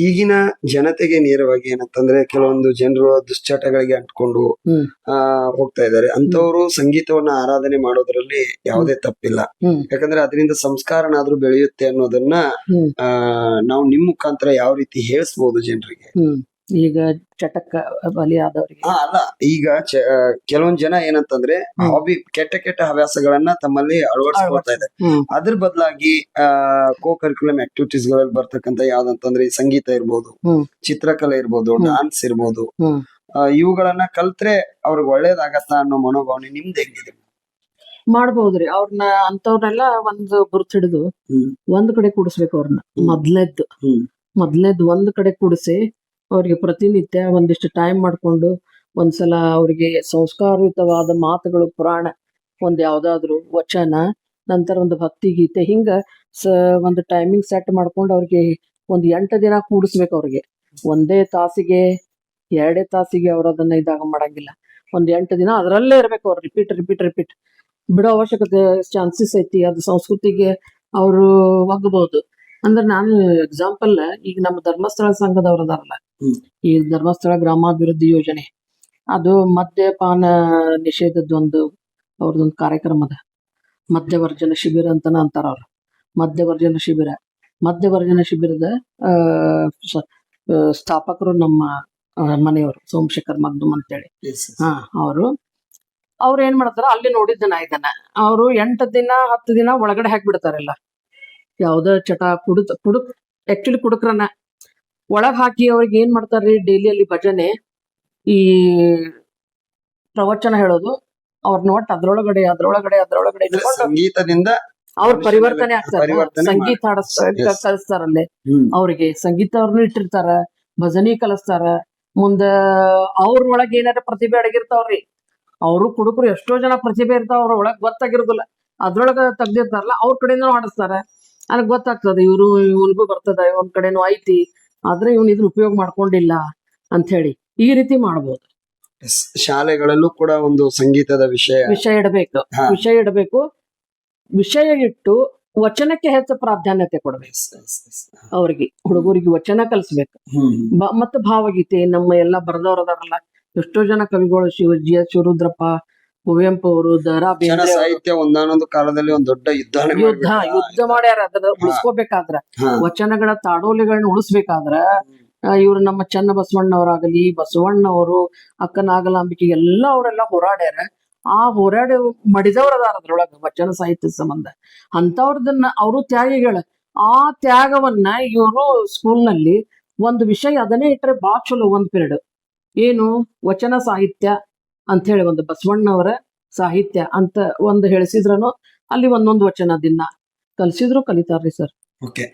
ಈಗಿನ ಜನತೆಗೆ ನೇರವಾಗಿ ಏನಂತಂದ್ರೆ ಕೆಲವೊಂದು ಜನರು ದುಶ್ಚಟಗಳಿಗೆ ಅಂಟ್ಕೊಂಡು ಹೋಗ್ತಾ ಇದ್ದಾರೆ. ಅಂತವರು ಸಂಗೀತವನ್ನ ಆರಾಧನೆ ಮಾಡೋದ್ರಲ್ಲಿ ಯಾವುದೇ ತಪ್ಪಿಲ್ಲ. ಯಾಕಂದ್ರೆ ಅದರಿಂದ ಸಂಸ್ಕಾರನಾದ್ರೂ ಬೆಳೆಯುತ್ತೆ ಅನ್ನೋದನ್ನ ನಾವು ನಿಮ್ ಮುಖಾಂತರ ಯಾವ ರೀತಿ ಹೇಳಿಸ್ಬೋದು ಜನರಿಗೆ? ಈಗ ಚಟಕ್ಕ ಬಲಿಯಾದವರಿಗೆ ಅಲ್ಲ, ಈಗ ಕೆಲವೊಂದ್ ಜನ ಏನಂತಂದ್ರೆ ಹಾಬಿ ಕೆಟ್ಟ ಹವ್ಯಾಸಗಳನ್ನ ತಮ್ಮಲ್ಲಿ ಅಳವಡಿಸ್ಕೊಳ್ತಾ ಇದೆ. ಅದ್ರ ಬದಲಾಗಿ ಕೋ ಕರಿಕ್ಯುಲಮ್ ಆಕ್ಟಿವಿಟೀಸ್ ಗಳಲ್ಲಿ ಬರ್ತಕ್ಕಂತ ಯಾವ್ದಂತಂದ್ರೆ ಸಂಗೀತ ಇರ್ಬೋದು, ಚಿತ್ರಕಲೆ ಇರ್ಬೋದು, ಡಾನ್ಸ್ ಇರ್ಬೋದು, ಇವುಗಳನ್ನ ಕಲ್ತ್ರೆ ಅವ್ರಿಗೆ ಒಳ್ಳೇದಾಗತ್ತಾ ಅನ್ನೋ ಮನೋಭಾವನೆ ನಿಮ್ದು ಹೆಂಗಿದೆ? ಮಾಡ್ಬೋದ್ರಿ. ಅವ್ರನ್ನ ಅಂತವ್ರನ್ನೆಲ್ಲ ಒಂದು ಗುರುತು ಹಿಡಿದು ಒಂದ್ ಕಡೆ ಕೂಡಿಸ್ಬೇಕು. ಅವ್ರನ್ನ ಮೊದ್ಲೇದ್ ಒಂದ್ ಕಡೆ ಕೂಡಿಸಿ ಅವ್ರಿಗೆ ಪ್ರತಿನಿತ್ಯ ಒಂದಿಷ್ಟು ಟೈಮ್ ಮಾಡ್ಕೊಂಡು ಒಂದ್ಸಲ ಅವ್ರಿಗೆ ಸಂಸ್ಕಾರಯುತವಾದ ಮಾತುಗಳು, ಪುರಾಣ, ಒಂದ್ ಯಾವ್ದಾದ್ರು ವಚನ, ನಂತರ ಒಂದು ಭಕ್ತಿ ಗೀತೆ, ಹಿಂಗ ಒಂದು ಟೈಮಿಂಗ್ ಸೆಟ್ ಮಾಡ್ಕೊಂಡು ಅವ್ರಿಗೆ ಒಂದ್ 8 ದಿನ ಕೂಡಿಸ್ಬೇಕು. ಅವ್ರಿಗೆ ಒಂದೇ ತಾಸಿಗೆ 2 ತಾಸಿಗೆ ಅವ್ರ ಅದನ್ನ ಇದಾಗ ಮಾಡಂಗಿಲ್ಲ. ಒಂದ್ 8 ದಿನ ಅದರಲ್ಲೇ ಇರ್ಬೇಕು. ಅವ್ರು ರಿಪೀಟ್ ಬಿಡೋ ಅವಶ್ಯಕತೆ ಚಾನ್ಸಸ್ ಐತಿ. ಅದು ಸಂಸ್ಕೃತಿಗೆ ಅವರು ಒಗ್ಗಬಹುದು. ಅಂದ್ರೆ ನಾನು ಎಕ್ಸಾಂಪಲ್, ಈಗ ನಮ್ಮ ಧರ್ಮಸ್ಥಳ ಸಂಘದವ್ರು ಅದಾರಲ್ಲ, ಈ ಧರ್ಮಸ್ಥಳ ಗ್ರಾಮಾಭಿವೃದ್ಧಿ ಯೋಜನೆ, ಅದು ಮದ್ಯಪಾನ ನಿಷೇಧದೊಂದು ಅವ್ರದೊಂದು ಕಾರ್ಯಕ್ರಮ ಅದ. ಮದ್ಯವರ್ಜನ ಶಿಬಿರ ಅಂತಾನ ಅಂತಾರ ಅವ್ರು. ಮದ್ಯವರ್ಜನ ಶಿಬಿರದ ಸ್ಥಾಪಕರು ನಮ್ಮ ಮನೆಯವರು, ಸೋಮಶೇಖರ್ ಮಗ್ದುಮ್ ಅಂತೇಳಿ. ಅವ್ರು ಏನ್ ಮಾಡ್ತಾರ, ಅಲ್ಲಿ ನೋಡಿದ್ದೆ ನಾ ಇದನ್ನ. ಅವರು 8 ದಿನ 10 ದಿನ ಒಳಗಡೆ ಹಾಕಿಬಿಡ್ತಾರೆಲ್ಲ. ಯಾವ್ದ ಚಟ ಆಕ್ಚುಲಿ ಕುಡುಕ್ರನ್ನ ಒಳಗ್ ಹಾಕಿ ಅವ್ರಿಗೆ ಏನ್ ಮಾಡ್ತಾರ್ರಿ, ಡೈಲಿ ಅಲ್ಲಿ ಭಜನೆ, ಈ ಪ್ರವಚನ ಹೇಳೋದು, ಅವ್ರನ್ನ ಒಟ್ಟು ಅದ್ರೊಳಗಡೆ ಸಂಗೀತದಿಂದ ಅವ್ರ ಪರಿವರ್ತನೆ ಆಗ್ತಾರೆ. ಸಂಗೀತ ಕಲಿಸ್ತಾರಲ್ಲೇ ಅವ್ರಿಗೆ. ಸಂಗೀತ ಅವ್ರನ್ನು ಇಟ್ಟಿರ್ತಾರ, ಭಜನೆ ಕಲಿಸ್ತಾರ. ಮುಂದ ಅವ್ರೊಳಗೆ ಏನಾರ ಪ್ರತಿಭೆ ಅಡಗಿರ್ತಾವ್ರಿ. ಅವರು ಕುಡುಕರು ಎಷ್ಟೋ ಜನ ಪ್ರತಿಭೆ ಇರ್ತಾವ, ಅವ್ರ ಒಳಗ್ ಗೊತ್ತಾಗಿರೋದಿಲ್ಲ. ಅದ್ರೊಳಗ ತೆಗ್ದಿರ್ತಾರಲ್ಲ, ಅವ್ರ ಕಡೆನೂ ಹಾಡಿಸ್ತಾರ. ನನಗ್ ಗೊತ್ತಾಗ್ತದೆ ಇವನ್ಗೂ ಬರ್ತದ, ಒಂದ್ ಕಡೆನೂ ಐತಿ, ಆದ್ರೆ ಇವನ್ ಇದ್ರ ಉಪಯೋಗ ಮಾಡ್ಕೊಂಡಿಲ್ಲ ಅಂತ ಹೇಳಿ ಈ ರೀತಿ ಮಾಡ್ಬೋದು. ಶಾಲೆಗಳಲ್ಲೂ ಕೂಡ ಒಂದು ಸಂಗೀತದ ವಿಷಯ ಇಡಬೇಕು. ವಿಷಯ ಇಟ್ಟು ವಚನಕ್ಕೆ ಹೆಚ್ಚು ಪ್ರಾಧಾನ್ಯತೆ ಕೊಡ್ಬೇಕು. ಅವ್ರಿಗೆ ಹುಡುಗರಿಗೆ ವಚನ ಕಲಿಸ್ಬೇಕು. ಮತ್ತೆ ಭಾವಗೀತೆ, ನಮ್ಮ ಎಲ್ಲಾ ಬರೆದವ್ರದಾರಲ್ಲ ಎಷ್ಟೋ ಜನ ಕವಿಗಳು, ಜಿ ಎಸ್ ಶಿವರುದ್ರಪ್ಪ, ಕುವೆಂಪು ಅವರು, ದ.ರಾ. ಬೇಂದ್ರೆ ಸಾಹಿತ್ಯ ಒಂದಾನೊಂದು ಕಾಲದಲ್ಲಿ ಒಂದು ದೊಡ್ಡ ಯುದ್ಧ ಮಾಡ್ಯಾರ. ಅದನ್ನ ಉಳಿಸ್ಕೋಬೇಕಾದ್ರ, ವಚನಗಳ ತಾಡೋಲಿಗಳನ್ನ ಉಳಿಸ್ಬೇಕಾದ್ರ ಇವ್ರು ನಮ್ಮ ಚನ್ನ ಬಸವಣ್ಣವರಾಗಲಿ, ಬಸವಣ್ಣವರು, ಅಕ್ಕ ನಾಗಲಾಂಬಿಕೆ ಎಲ್ಲ ಅವರೆಲ್ಲ ಹೋರಾಡ್ಯಾರ. ಆ ಹೋರಾಡಿ ಮಡಿದವ್ರ ಅದಾರ ಅದ್ರೊಳಗ ವಚನ ಸಾಹಿತ್ಯದ ಸಂಬಂಧ. ಅಂತವ್ರದನ್ನ ಅವರು ತ್ಯಾಗಿಗಳ. ಆ ತ್ಯಾಗವನ್ನ ಇವರು ಸ್ಕೂಲ್ನಲ್ಲಿ ಒಂದು ವಿಷಯ ಅದನ್ನೇ ಇಟ್ರೆ ಬಾಳ ಚಲೋ. ಒಂದ್ ಪೀರಿಯಡ್ ಏನು ವಚನ ಸಾಹಿತ್ಯ ಅಂತ ಹೇಳಿ, ಒಂದು ಬಸವಣ್ಣವರ ಸಾಹಿತ್ಯ ಅಂತ ಒಂದು ಹೇಳಿಸಿದ್ರನು ಅಲ್ಲಿ ಒಂದೊಂದು ವಚನ ದಿನ ಕಲಿಸಿದ್ರು ಕಲಿತಾರ್ರಿ ಸರ್. ಓಕೆ,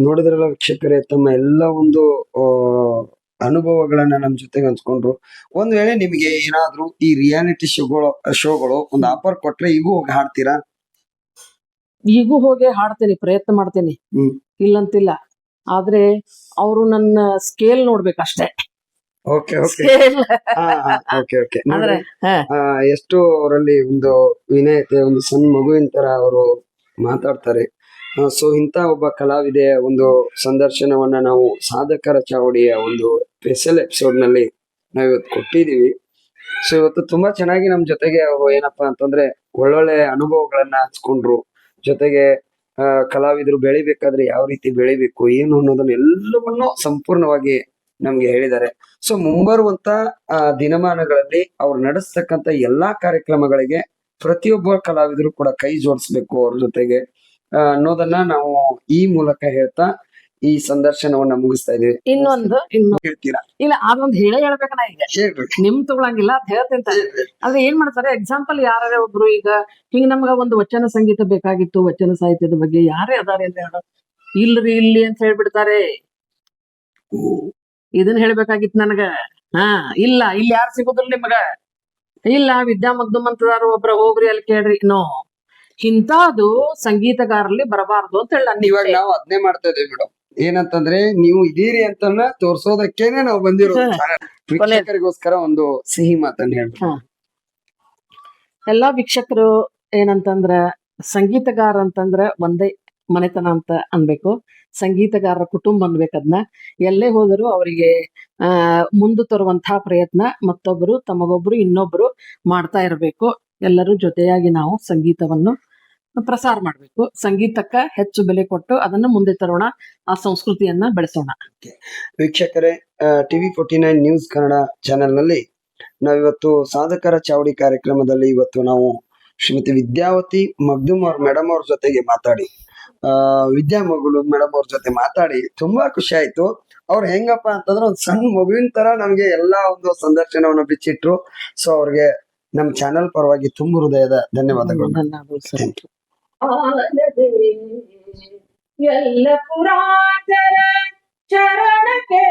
ನೋಡಿದ್ರಲ್ಲ ವೀಕ್ಷಕರೇ, ತಮ್ಮ ಎಲ್ಲ ಒಂದು ಅನುಭವಗಳನ್ನ ನಮ್ ಜೊತೆಗೆ ಹಂಚ್ಕೊಂಡ್ರು. ಒಂದ್ ವೇಳೆ ನಿಮಗೆ ಏನಾದ್ರೂ ಈ ರಿಯಾಲಿಟಿ ಶೋಗಳು ಒಂದು ಆಫರ್ ಕೊಟ್ರೆ ಈಗೂ ಹೋಗಿ ಹಾಡ್ತೀರಾ? ಈಗೂ ಹೋಗಿ ಹಾಡ್ತೇನೆ, ಪ್ರಯತ್ನ ಮಾಡ್ತೇನೆ, ಇಲ್ಲಂತಿಲ್ಲ. ಆದ್ರೆ ಅವರು ನನ್ನ ಸ್ಕೇಲ್ ನೋಡ್ಬೇಕಷ್ಟೇ. ಎಷ್ಟು ಅವರಲ್ಲಿ ಒಂದು ವಿನಯತೆ, ಒಂದು ಸಣ್ಣ ಮಗುವಿನ ತರ ಅವರು ಮಾತಾಡ್ತಾರೆ. ಸೊ ಇಂತ ಒಬ್ಬ ಕಲಾವಿದೆಯ ಒಂದು ಸಂದರ್ಶನವನ್ನ ನಾವು ಸಾಧಕರ ಚಾವಡಿಯ ಒಂದು ಸ್ಪೆಷಲ್ ಎಪಿಸೋಡ್ ನಲ್ಲಿ ನಾವಿವತ್ತು ಕೊಟ್ಟಿದೀವಿ. ಸೊ ಇವತ್ತು ತುಂಬಾ ಚೆನ್ನಾಗಿ ನಮ್ ಜೊತೆಗೆ ಅವರು ಏನಪ್ಪಾ ಅಂತಂದ್ರೆ ಒಳ್ಳೊಳ್ಳೆ ಅನುಭವಗಳನ್ನ ಹಂಚ್ಕೊಂಡ್ರು. ಜೊತೆಗೆ ಕಲಾವಿದರು ಬೆಳಿಬೇಕಾದ್ರೆ ಯಾವ ರೀತಿ ಬೆಳಿಬೇಕು ಏನು ಅನ್ನೋದನ್ನ ಎಲ್ಲವನ್ನೂ ಸಂಪೂರ್ಣವಾಗಿ ನಮ್ಗೆ ಹೇಳಿದ್ದಾರೆ. ಸೊ ಮುಂಬರುವಂತ ದಿನಮಾನಗಳಲ್ಲಿ ಅವ್ರು ನಡೆಸ್ತಕ್ಕಂತ ಎಲ್ಲಾ ಕಾರ್ಯಕ್ರಮಗಳಿಗೆ ಪ್ರತಿಯೊಬ್ಬ ಕಲಾವಿದರು ಕೂಡ ಕೈ ಜೋಡಿಸ್ಬೇಕು ಅವ್ರ ಜೊತೆಗೆ ಅನ್ನೋದನ್ನ ನಾವು ಈ ಮೂಲಕ ಹೇಳ್ತಾ ಈ ಸಂದರ್ಶನವನ್ನ ಮುಗಿಸ್ತಾ ಇದೀವಿ. ಇನ್ನು ಹೇಳ್ತೀರಾ? ಇಲ್ಲ ಅದೊಂದು ಹೇಳ್ಬೇಕನ ಈಗ ಹೇಳ್ರಿ. ನಿಮ್ ತಗೊಳಂಗಿಲ್ಲ ಅಂತ ಹೇಳ್ತೀನಿ. ಆದ್ರೆ ಏನ್ ಮಾಡ್ತಾರೆ ಎಕ್ಸಾಂಪಲ್ ಯಾರೇ ಒಬ್ರು ಈಗ ಹಿಂಗ ನಮ್ಗ ಒಂದು ವಚನ ಸಂಗೀತ ಬೇಕಾಗಿತ್ತು, ವಚನ ಸಾಹಿತ್ಯದ ಬಗ್ಗೆ ಯಾರೇ ಅದಾರೆ ಅಂತ ಹೇಳ ಇಲ್ರಿ ಇಲ್ಲಿ ಅಂತ ಹೇಳ್ಬಿಡ್ತಾರೆ. ಇದನ್ನ ಹೇಳ್ಬೇಕಾಗಿತ್ತು ನನಗ. ಇಲ್ಲ ಇಲ್ಲಿ ಯಾರು ಸಿಗುದಿಲ್ಲ ನಿಮಗ, ಇಲ್ಲ ವಿದ್ಯಾಮಗ್ದುಮ್ ಅಂತದಾರು ಒಬ್ರ ಹೋಗ್ರಿ ಅಲ್ಲಿ ಕೇಳ್ರಿ. ನೋ, ಇಂಥದ್ದು ಸಂಗೀತಗಾರಲ್ಲಿ ಬರಬಾರ್ದು ಅಂತ ಹೇಳಿ ಇವಾಗ ನಾವು ಅದನ್ನೇ ಮಾಡ್ತಾ ಇದ್ದೇವೆ ಮೇಡಮ್. ಏನಂತಂದ್ರೆ ನೀವು ಇದೀರಿ ಅಂತ ತೋರ್ಸೋದಕ್ಕೇನೆ ನಾವು ಬಂದಿರೋದು. ವೀಕ್ಷಕರಿಗೋಸ್ಕರ ಒಂದು ಸಿಹಿ ಮಾತನ್ನ ಹೇಳ್ಬೇಕು. ಎಲ್ಲಾ ವೀಕ್ಷಕರು ಏನಂತಂದ್ರ ಸಂಗೀತಗಾರ ಅಂತಂದ್ರ ಒಂದೇ ಮನೆತನ ಅಂತ ಅನ್ಬೇಕು. ಸಂಗೀತಗಾರರ ಕುಟುಂಬ ಅನ್ಬೇಕು. ಅದನ್ನ ಎಲ್ಲೇ ಹೋದರೂ ಅವರಿಗೆ ಮುಂದೆ ತರುವಂತಹ ಪ್ರಯತ್ನ ಮತ್ತೊಬ್ಬರು ತಮಗೊಬ್ರು ಇನ್ನೊಬ್ರು ಮಾಡ್ತಾ ಇರಬೇಕು. ಎಲ್ಲರೂ ಜೊತೆಯಾಗಿ ನಾವು ಸಂಗೀತವನ್ನು ಪ್ರಸಾರ ಮಾಡ್ಬೇಕು. ಸಂಗೀತಕ್ಕ ಹೆಚ್ಚು ಬೆಲೆ ಕೊಟ್ಟು ಅದನ್ನ ಮುಂದೆ ತರೋಣ, ಆ ಸಂಸ್ಕೃತಿಯನ್ನ ಬೆಳೆಸೋಣ. ವೀಕ್ಷಕರೇ, TV49 ನ್ಯೂಸ್ ಕನ್ನಡ ಚಾನೆಲ್ ನಲ್ಲಿ ನಾವಿವತ್ತು ಸಾಧಕರ ಚಾವಡಿ ಕಾರ್ಯಕ್ರಮದಲ್ಲಿ ಇವತ್ತು ನಾವು ಶ್ರೀಮತಿ ವಿದ್ಯಾವತಿ ಮಗ್ದುಮ್ ಅವ್ರ ಮೇಡಮ್ ಅವ್ರ ಜೊತೆಗೆ ಮಾತಾಡಿ ವಿದ್ಯಾಮಗಳು ಮೇಡಮ್ ಅವ್ರ ಜೊತೆ ಮಾತಾಡಿ ತುಂಬಾ ಖುಷಿ ಆಯ್ತು. ಅವ್ರು ಹೆಂಗಪ್ಪ ಅಂತಂದ್ರೆ ಒಂದ್ ಸಣ್ಣ ಮಗುವಿನ ತರ ನಮ್ಗೆ ಎಲ್ಲಾ ಒಂದು ಸಂದರ್ಶನವನ್ನ ಬಿಚ್ಚಿಟ್ರು. ಸೊ ಅವ್ರಿಗೆ ನಮ್ ಚಾನೆಲ್ ಪರವಾಗಿ ತುಂಬ ಹೃದಯದ ಧನ್ಯವಾದಗಳು. ಎಲ್ಲ ಪುರಾತರ ಚರಣಕ್ಕೆ